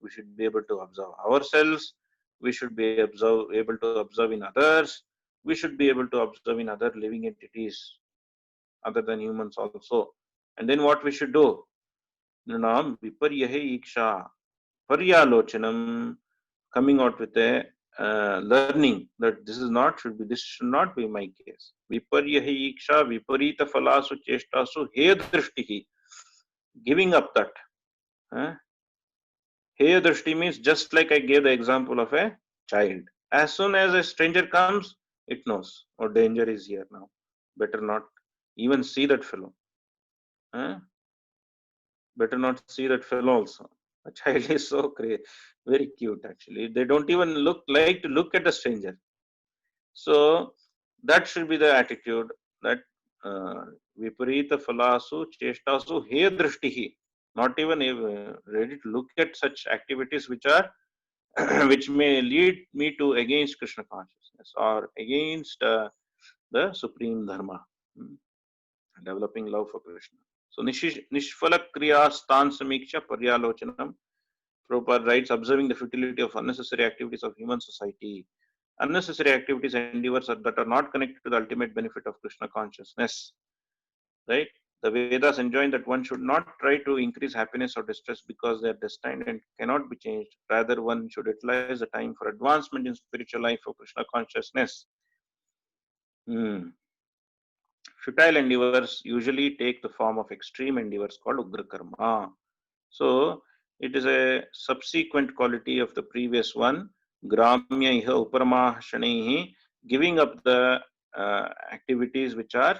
Speaker 1: We should be able to observe ourselves. We should be able to observe in others. We should be able to observe in other living entities other than humans also. And then what we should do? Nrinam viparyahe iksha paryalochanam, coming out with a learning that this should not be my case. Viparyahe iksha viparita falasu cheshtasu he drishtihi, giving up that. Heya drishti means just like I gave the example of a child. As soon as a stranger comes, it knows, oh, danger is here now. Better not even see that fellow. Better not see that fellow also. A child is so very cute actually. They don't even like to look at the stranger. So that should be the attitude that viparita falasu cheshtasu he drishtihi. Not even ready to look at such activities which are which may lead me to against Krishna consciousness or against the supreme dharma, developing love for Krishna. So nishfala kriya stan samiksha paryalochanam. Prabhupada writes, observing the futility of unnecessary activities of human society. Unnecessary activities and endeavors that are not connected to the ultimate benefit of Krishna consciousness. Right? The Vedas enjoin that one should not try to increase happiness or distress because they are destined and cannot be changed. Rather, one should utilize the time for advancement in spiritual life for Krishna consciousness. Futile endeavors usually take the form of extreme endeavors called Ugra Karma. So, it is a subsequent quality of the previous one, Gramya Iha Uparama Shanihi, giving up the activities which are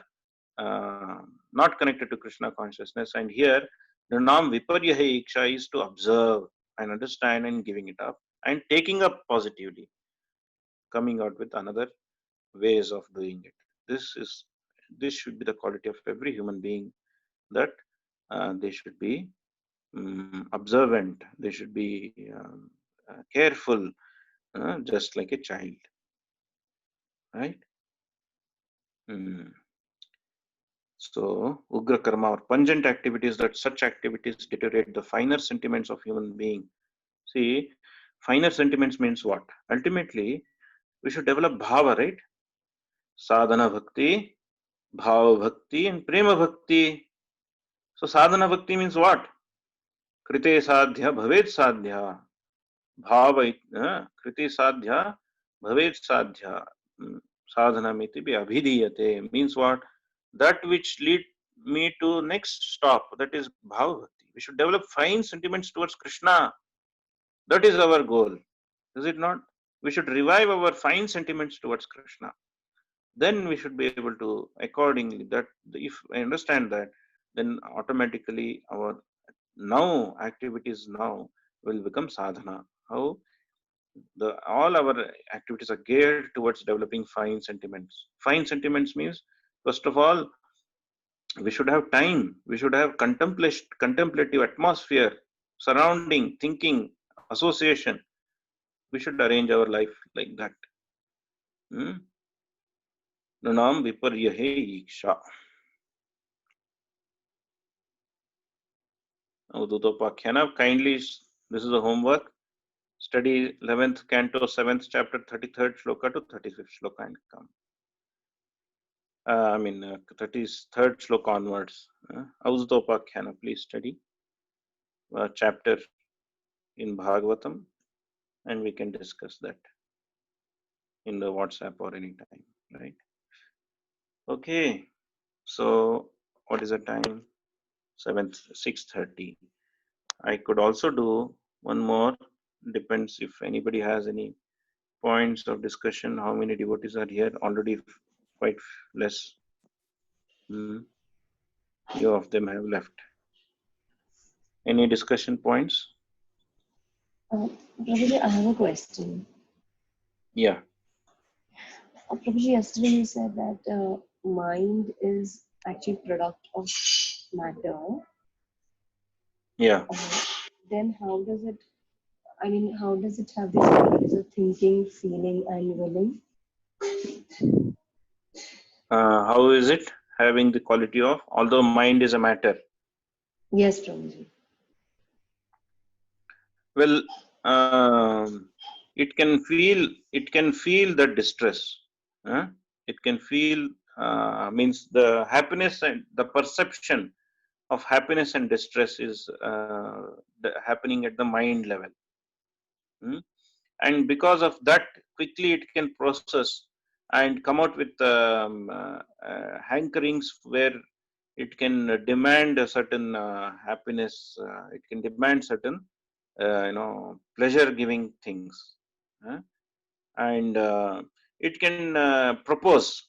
Speaker 1: not connected to Krishna consciousness. And here, the Nam Viparyahe Iksha is to observe and understand and giving it up and taking up positively, coming out with another ways of doing it. This should be the quality of every human being, that they should be observant, they should be careful, just like a child, right? So ugra karma or pungent activities, that such activities deteriorate the finer sentiments of human being. See, finer sentiments means what? Ultimately, we should develop bhava, right? Sadhana bhakti, bhava bhakti, and prema bhakti. So sadhana bhakti means what? Krite sadhya bhavet sadhya. Bhava kriti sadhya bhavet sadhya. sadhanamiti bi abhidiyate means what? That which lead me to next stop, that is bhavati. We should develop fine sentiments towards Krishna. That is our goal, is it not? We should revive our fine sentiments towards Krishna. Then we should be able to accordingly, that if I understand that, then automatically our now activities now will become sadhana. How? All our activities are geared towards developing fine sentiments. Fine sentiments means, first of all, we should have time, we should have contemplative atmosphere, surrounding, thinking, association. We should arrange our life like that. Nunam viparyahe iksha. Avadutopakhyana, kindly, this is a homework. Study 11th canto, 7th chapter, 33rd shloka to 35th shloka and come. 33rd shloka onwards. Avadutopakhyana, please study chapter in Bhagavatam, and we can discuss that in the WhatsApp or any time, right? Okay. So what is the time? 6:30. I could also do one more. Depends if anybody has any points of discussion. How many devotees are here? Already quite less. Few of them have left. Any discussion points?
Speaker 2: Prabhuji, I have a question.
Speaker 1: Yeah.
Speaker 2: Prabhuji, yesterday you said that mind is actually product of matter.
Speaker 1: Yeah.
Speaker 2: Then how does it, how does it have these qualities of thinking, feeling and willing?
Speaker 1: How is it having the quality of, although mind is a matter?
Speaker 2: Yes, Prabhuji.
Speaker 1: Well, it can feel the distress. It can feel, means the happiness and the perception of happiness and distress is happening at the mind level. And because of that, quickly it can process and come out with hankerings where it can demand a certain happiness, it can demand certain pleasure giving things, and it can propose.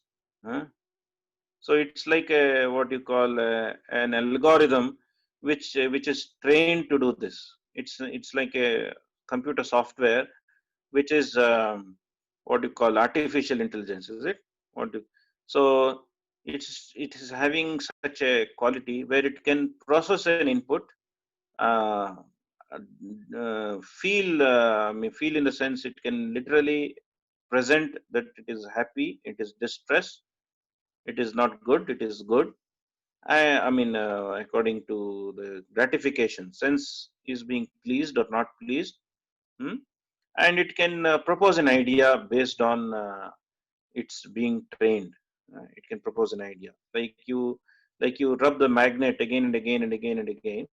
Speaker 1: So it's like a, what you call an algorithm which is trained to do this. It's like a computer software which is what you call artificial intelligence, is it? So it is having such a quality where it can process an input, uh, feel in the sense it can literally present that it is happy, it is distressed, it is not good, it is good. According to the gratification, sense is being pleased or not pleased. And it can propose an idea based on it's being trained. It can propose an idea, like you rub the magnet again and again and again and again,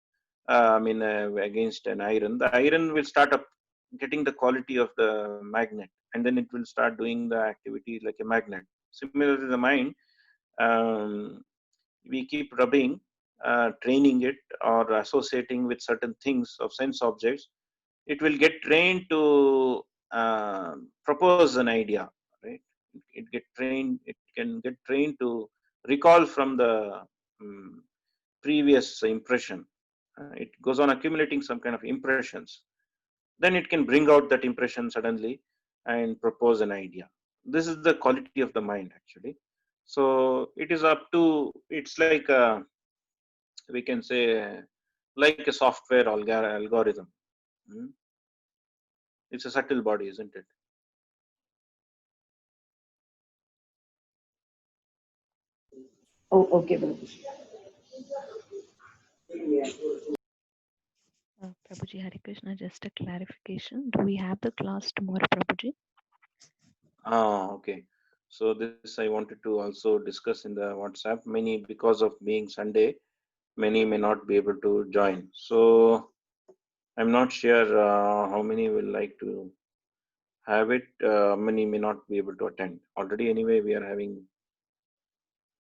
Speaker 1: against an iron. The iron will start up getting the quality of the magnet, and then it will start doing the activity like a magnet. Similarly, the mind, we keep rubbing, training it or associating with certain things of sense objects, it will get trained to propose an idea, right? It can get trained to recall from the previous impression. It goes on accumulating some kind of impressions. Then it can bring out that impression suddenly and propose an idea. This is the quality of the mind, actually. So it is up to, it's like we can say like a software algorithm. It's a subtle body, isn't it?
Speaker 2: Oh, okay, Prabhuji.
Speaker 4: Prabhuji, Hare Krishna, just a clarification. Do we have the class tomorrow, Prabhuji?
Speaker 1: Okay. So this I wanted to also discuss in the WhatsApp. Many, because of being Sunday, many may not be able to join. So I'm not sure how many will like to have it, many may not be able to attend. Already anyway, we are having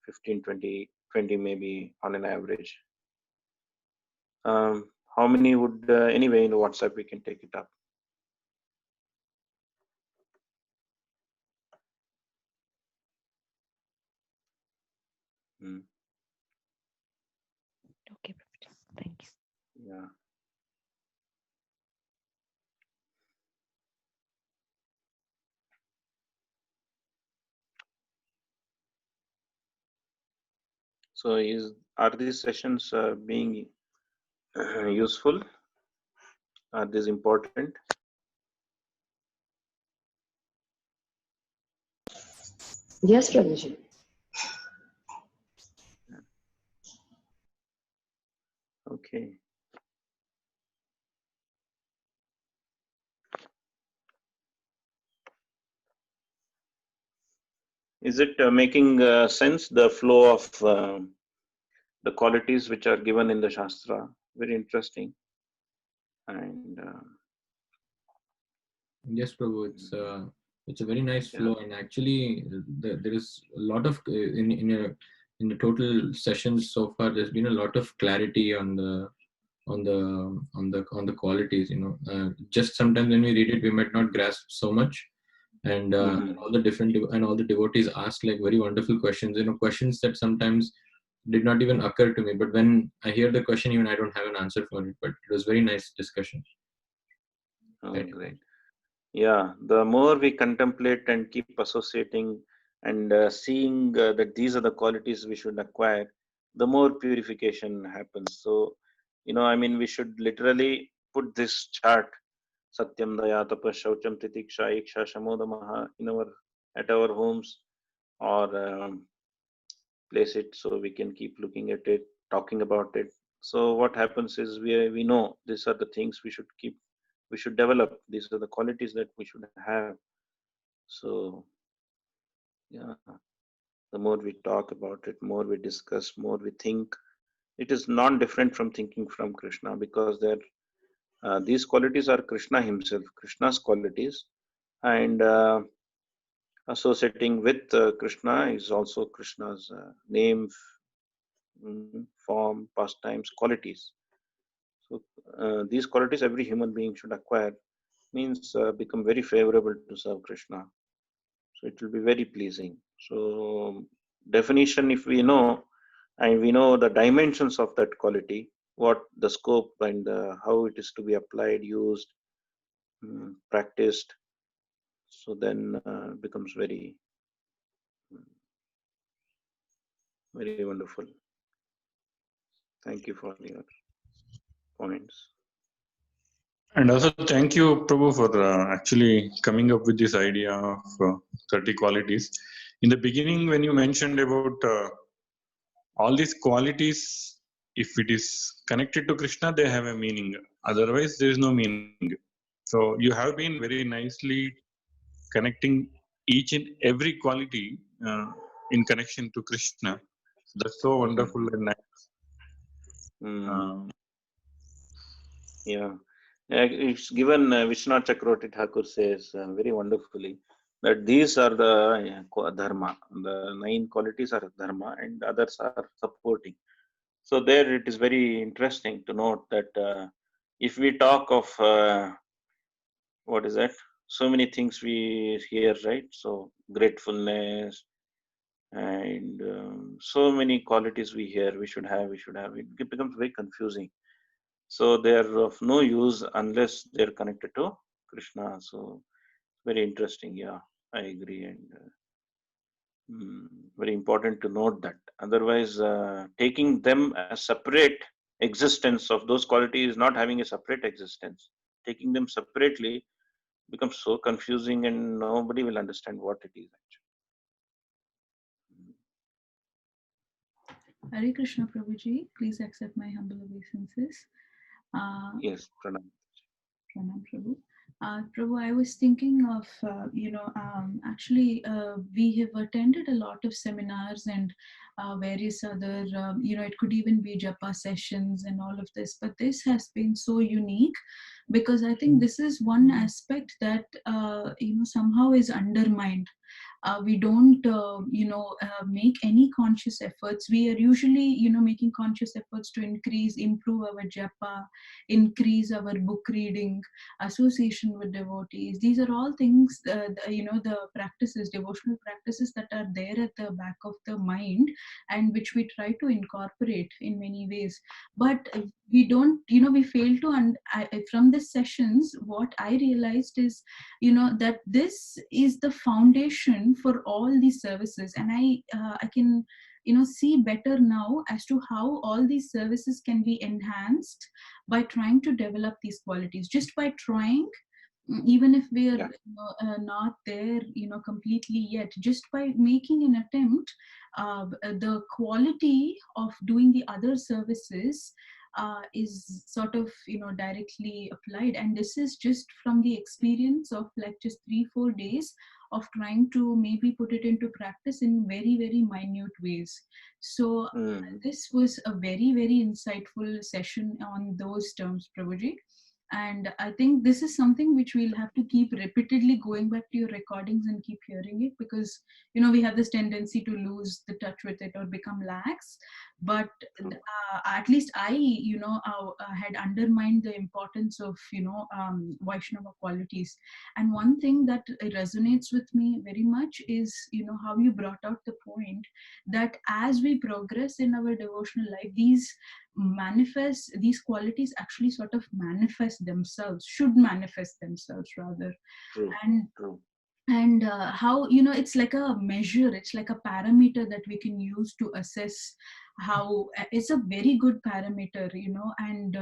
Speaker 1: 15, 20 maybe on an average. How many would, anyway, in the WhatsApp, we can take it up.
Speaker 4: Okay, Prabhuji. Thank you.
Speaker 1: Yeah. So are these sessions being useful? Are these important?
Speaker 2: Yes, Prabhuji.
Speaker 1: Okay. Is it making sense, the flow of the qualities which are given in the Shastra? Very interesting. And
Speaker 5: yes, Prabhu, it's a very nice flow, and actually there is a lot of in the total sessions so far. There's been a lot of clarity on the qualities. Just sometimes when we read it, we might not grasp so much, and all the different and all the devotees ask like very wonderful questions. Questions that sometimes did not even occur to me, but when I hear the question, even I don't have an answer for it. But it was very nice discussion.
Speaker 1: oh, great. Yeah, the more we contemplate and keep associating and seeing that these are the qualities we should acquire, the more purification happens. So, I mean, we should literally put this chart, Satyam, Daya, Tapa, Shaucham, Titiksha, Iksha, Shamodamaha, at our homes, or place it so we can keep looking at it, talking about it. So what happens is we know these are the things we should develop. These are the qualities that we should have. So yeah, the more we talk about it, more we discuss, more we think, it is not different from thinking from Krishna, because these qualities are Krishna himself, Krishna's qualities, and associating with Krishna is also Krishna's name, form, pastimes, qualities. So these qualities every human being should acquire, means become very favorable to serve Krishna. So it will be very pleasing. So definition, if we know, and we know the dimensions of that quality, what the scope and how it is to be applied, used, practiced, so then becomes very, very wonderful. Thank you for your points.
Speaker 6: And also thank you, Prabhu, for actually coming up with this idea of 30 qualities. In the beginning, when you mentioned about all these qualities, if it is connected to Krishna, they have a meaning. Otherwise, there is no meaning. So you have been very nicely connecting each and every quality in connection to Krishna. That's so wonderful and nice.
Speaker 1: Yeah, it's given, Vishwanath Chakravarti Thakur says very wonderfully that these are the dharma, the 9 qualities are dharma and others are supporting. So there it is very interesting to note that if we talk of what is that, so many things we hear, right? So gratefulness and so many qualities we hear, we should have, it becomes very confusing. So they are of no use unless they're connected to Krishna. So very interesting. Yeah, I agree. And very important to note that. Otherwise, taking them as separate existence of those qualities, not having a separate existence, taking them separately becomes so confusing and nobody will understand what it is actually.
Speaker 7: Hare Krishna Prabhuji, please accept my humble obeisances.
Speaker 1: Yes, Pranam.
Speaker 7: Pranam Prabhu. Prabhu, I was thinking of, actually, we have attended a lot of seminars and various other, it could even be japa sessions and all of this, but this has been so unique because I think this is one aspect that, somehow is undermined. We don't make any conscious efforts. We are usually making conscious efforts to improve our japa, increase our book reading, association with devotees. These are all things, the practices, devotional practices that are there at the back of the mind and which we try to incorporate in many ways, but we don't, we fail to, from the sessions what I realized is that this is the foundation for all these services, and I can see better now as to how all these services can be enhanced by trying to develop these qualities, just by trying, even if we are not there completely yet, just by making an attempt, the quality of doing the other services is sort of directly applied. And this is just from the experience of like just 3-4 days of trying to maybe put it into practice in very, very minute ways. So this was a very, very insightful session on those terms, Prabhuji. And I think this is something which we'll have to keep repeatedly going back to your recordings and keep hearing it, because we have this tendency to lose the touch with it or become lax. But at least I had undermined the importance of Vaishnava qualities. And one thing that resonates with me very much is how you brought out the point that as we progress in our devotional life, these qualities actually sort of manifest themselves, should manifest themselves rather. And how it's like a measure, it's like a parameter that we can use to assess how it's a very good parameter, and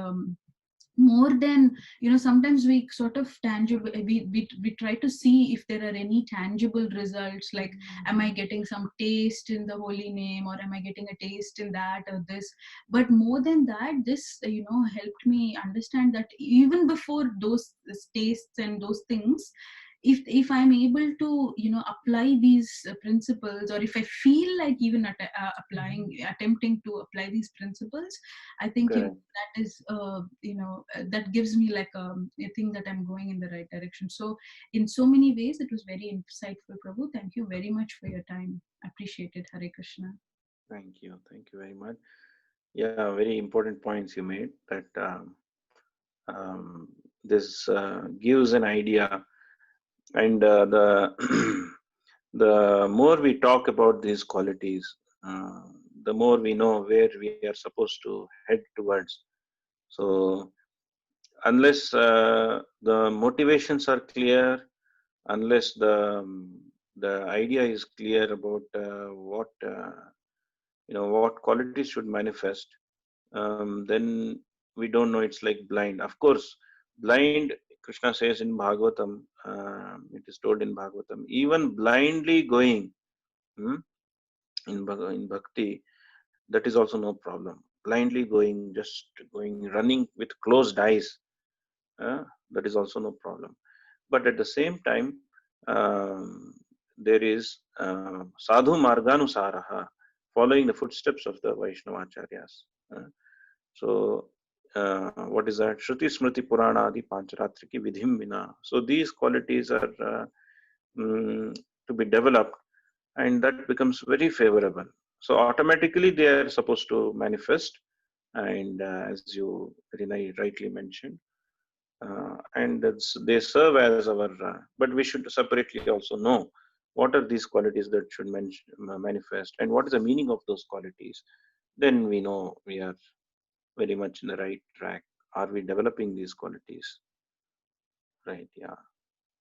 Speaker 7: more than sometimes we sort of tangible, we try to see if there are any tangible results, like am I getting some taste in the holy name, or am I getting a taste in that or this. But more than that, this helped me understand that even before those tastes and those things, if I'm able to apply these principles, or if I feel like even attempting to apply these principles, I think that is that gives me like a thing that I'm going in the right direction. So in so many ways it was very insightful, Prabhu. Thank you very much for your time. Appreciate it. Hare Krishna.
Speaker 1: Thank you very much. Yeah, very important points you made, that this gives an idea. And the more we talk about these qualities, the more we know where we are supposed to head towards. So unless the motivations are clear, unless the idea is clear about what qualities should manifest, then we don't know. It's like blind. Of course, blind, Krishna says in Bhagavatam, it is told in Bhagavatam, even blindly going in bhakti, that is also no problem. Blindly going, just going, running with closed eyes, that is also no problem. But at the same time, there is sadhu marganusaraha, following the footsteps of the Vaishnavacharyas. So what is that? Shruti Smriti Purana Adi Pancharatriki Vidhim Vina. So these qualities are to be developed, and that becomes very favorable. So automatically they are supposed to manifest, and as you very rightly mentioned, and they serve as our. But we should separately also know what are these qualities that should manifest, and what is the meaning of those qualities. Then we know we are very much in the right track. Are we developing these qualities? Right, yeah.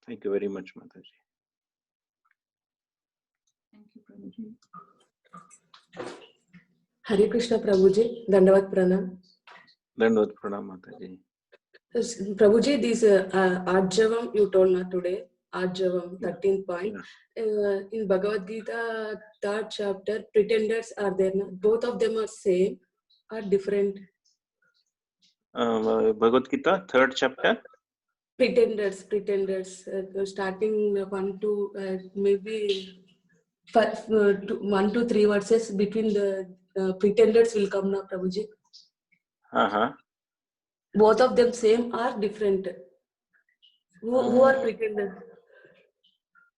Speaker 1: Thank you very much, Mataji.
Speaker 7: Thank you, Prabhuji.
Speaker 8: Hare Krishna, Prabhuji. Dandavat Pranam.
Speaker 1: Dandavat Pranam, Mataji.
Speaker 8: Prabhuji, this Arjavam you told me today, Arjavam, 13th point. Yeah. In Bhagavad Gita, 3rd chapter, pretenders are there. Both of them are same or different?
Speaker 1: Bhagavad Gita, 3rd chapter?
Speaker 8: Pretenders, starting 1 to maybe 1 to 3 verses between the pretenders will come now, Prabhuji.
Speaker 1: Uh-huh.
Speaker 8: Both of them same or different? Who are pretenders?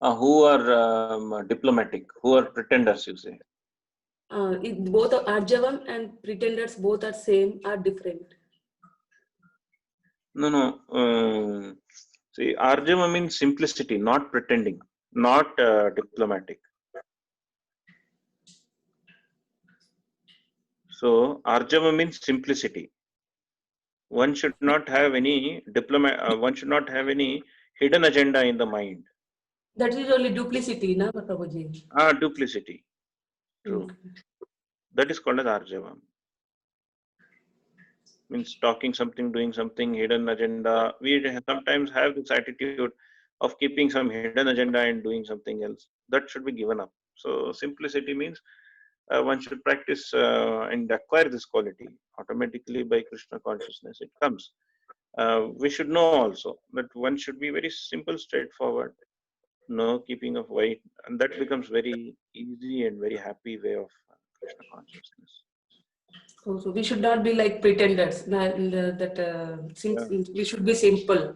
Speaker 1: Who are diplomatic? Who are pretenders, you say?
Speaker 8: Both are Arjavam and pretenders both are same or different?
Speaker 1: No. See, Arjava means simplicity, not pretending, not diplomatic. So, Arjava means simplicity. One should not have any one should not have any hidden agenda in the mind.
Speaker 8: That is only duplicity, na, Prabhuji?
Speaker 1: Duplicity. True. That is called as Arjava. Means talking something, doing something, hidden agenda. We sometimes have this attitude of keeping some hidden agenda and doing something else. That should be given up. So simplicity means one should practice and acquire this quality automatically by Krishna consciousness. It comes. We should know also that one should be very simple, straightforward, no keeping of weight, and that becomes very easy and very happy way of Krishna consciousness.
Speaker 8: So we should not be like pretenders. We should be simple.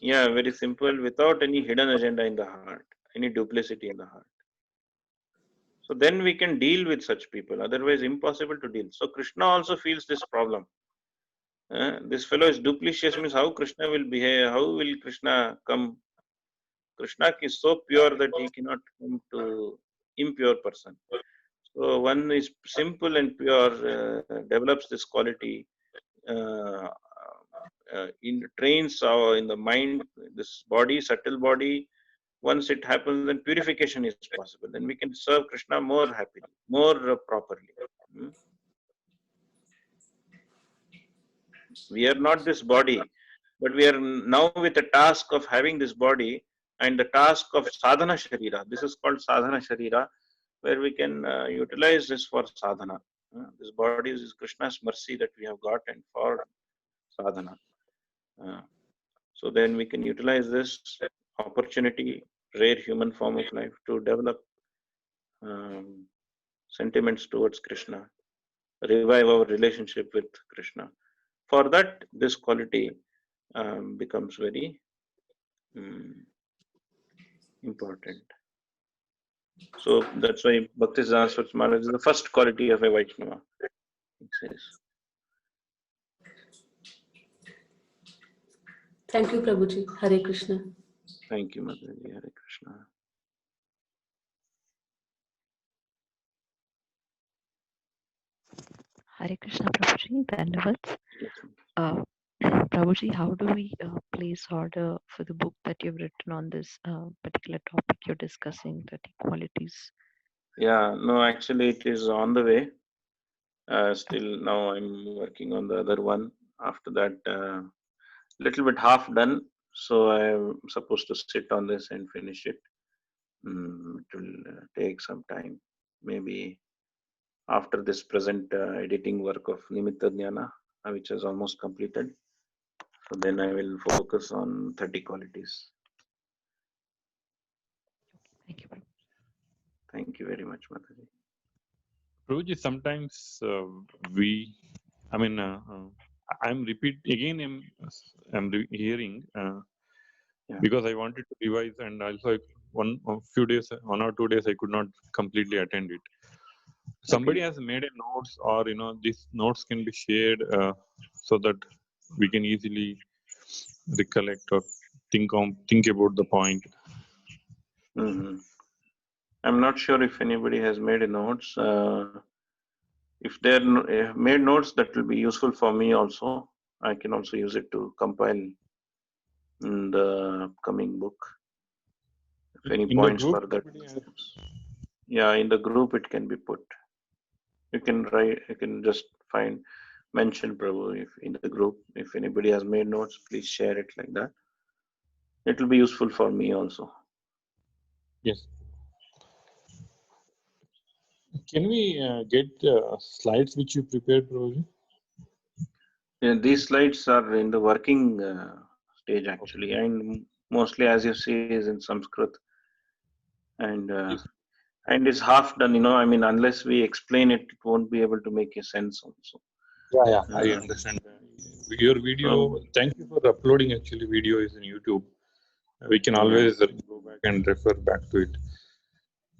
Speaker 1: Yeah, very simple, without any hidden agenda in the heart, any duplicity in the heart. So then we can deal with such people. Otherwise, impossible to deal. So Krishna also feels this problem. This fellow is duplicitous, means how Krishna will behave, how will Krishna come? Krishna is so pure that he cannot come to impure person. So one is simple and pure, develops this quality, trains in the mind, this body, subtle body. Once it happens, then purification is possible. Then we can serve Krishna more happily, more properly. We are not this body, but we are now with the task of having this body and the task of sadhana sharira. This is called sadhana sharira, where we can utilize this for sadhana. This body is Krishna's mercy that we have got and for sadhana. So then we can utilize this opportunity, rare human form of life, to develop sentiments towards Krishna, revive our relationship with Krishna. For that, this quality becomes very important. So that's why Bhaktisiddhanta Saraswati Maharaj is the first quality of a Vaishnava, he says.
Speaker 8: Thank you, Prabhuji. Hare Krishna.
Speaker 1: Thank you, Mataji. Hare Krishna.
Speaker 4: Hare Krishna, Prabhuji. Dhanyavads. Prabhuji, how do we place order for the book that you've written on this particular topic you're discussing, the qualities?
Speaker 1: Yeah, no, actually it is on the way. Still now I'm working on the other one. After that, little bit half done. So I'm supposed to sit on this and finish it. It will take some time. Maybe after this present editing work of Nimitta Jnana, which is almost completed. So then I will focus on 30 qualities.
Speaker 4: Thank you.
Speaker 1: Thank you very much, Mataji.
Speaker 6: Prabhuji, sometimes I'm hearing because I wanted to revise, and also 1 or 2 days I could not completely attend it. Somebody has made a notes, or these notes can be shared so that we can easily recollect or think about the point.
Speaker 1: I'm not sure if anybody has made a notes. If they have made notes, that will be useful for me also. I can also use it to compile in the upcoming book. If any points further. Yeah, in the group it can be put. You can write. You can just mention Prabhu if in the group. If anybody has made notes, please share it like that. It will be useful for me also.
Speaker 6: Yes. Can we get slides which you prepared, Prabhuji?
Speaker 1: Yeah, these slides are in the working stage actually, and mostly, as you see, is in Sanskrit, and it's half done. I mean, unless we explain it, it won't be able to make a sense also.
Speaker 6: Yeah, I understand. Your video, thank you for uploading. Actually, video is in YouTube. We can always go back and refer back to it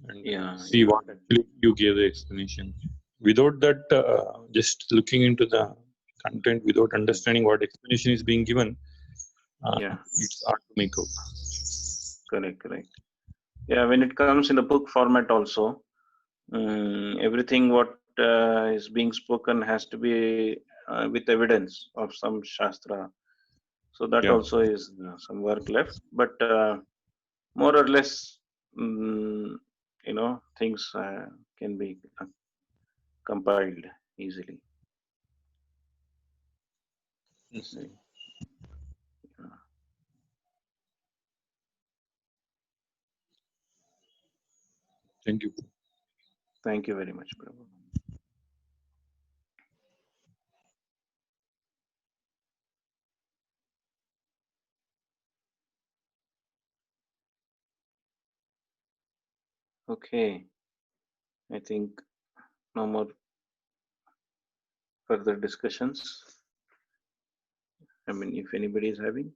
Speaker 6: and see what actually you gave the explanation. Without that, just looking into the content without understanding what explanation is being given, it's hard to make out.
Speaker 1: Correct. Yeah, when it comes in the book format also, everything what is being spoken has to be with evidence of some Shastra. So that also is some work left, but more or less, things can be compiled easily.
Speaker 6: Thank you.
Speaker 1: Thank you very much, Prabhu. Okay, I think no more further discussions. I mean, if anybody is having.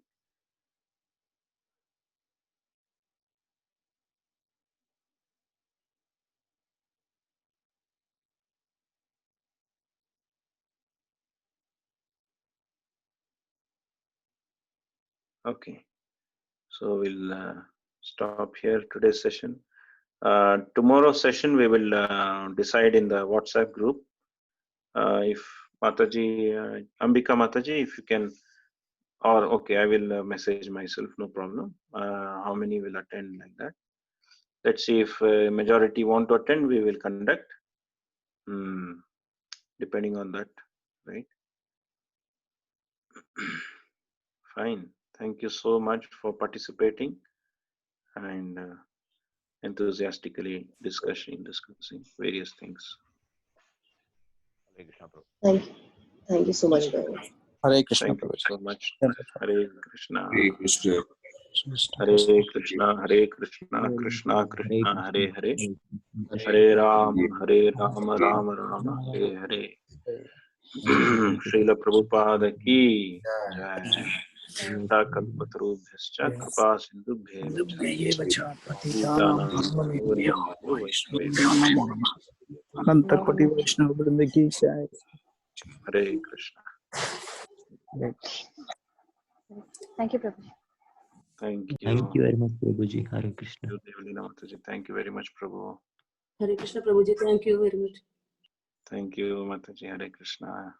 Speaker 1: Okay, so we'll stop here today's session. Tomorrow's session we will decide in the WhatsApp group. If Mataji, Ambika Mataji, if you can, or okay, I will message myself, no problem. How many will attend like that? Let's see if majority want to attend, we will conduct. Depending on that, right? Fine. Thank you so much for participating and enthusiastically discussing various things.
Speaker 2: Thank you so much, Prabhu.
Speaker 3: Hare Krishna.
Speaker 1: Thank you so much.
Speaker 3: Hare
Speaker 1: Krishna.
Speaker 9: Hare Krishna.
Speaker 1: Hare Krishna, Hare Krishna, Krishna Krishna, Hare Hare, Hare Rama, Rama Rama, Hare Hare. Srila Prabhupada ki jai. Kalpatarubhyascha kripa sindhubhyevacha.
Speaker 3: अनंत कोटि वैष्णव वृंद की जय.
Speaker 1: Hare Krishna.
Speaker 2: Thank you, Prabhu.
Speaker 1: Thank you.
Speaker 10: Thank you very much, Prabhuji. Hare Krishna.
Speaker 1: Thank you very much, Prabhu.
Speaker 8: Hare Krishna, Prabhuji. Thank you very much.
Speaker 1: Thank you, Mataji. Hare Krishna.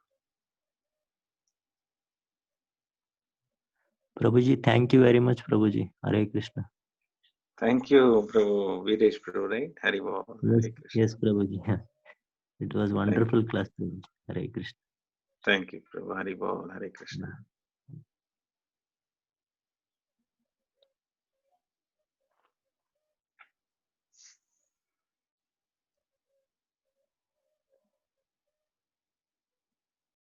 Speaker 10: Prabhuji, thank you very much, Prabhuji. Hare Krishna.
Speaker 1: Thank you, Prabhu. Videsh Prabhu, right? Hare Bol.
Speaker 10: Yes, Prabhuji. It was wonderful class. Hare Krishna.
Speaker 1: Thank you, Prabhu. Hare Bol. Hare Krishna.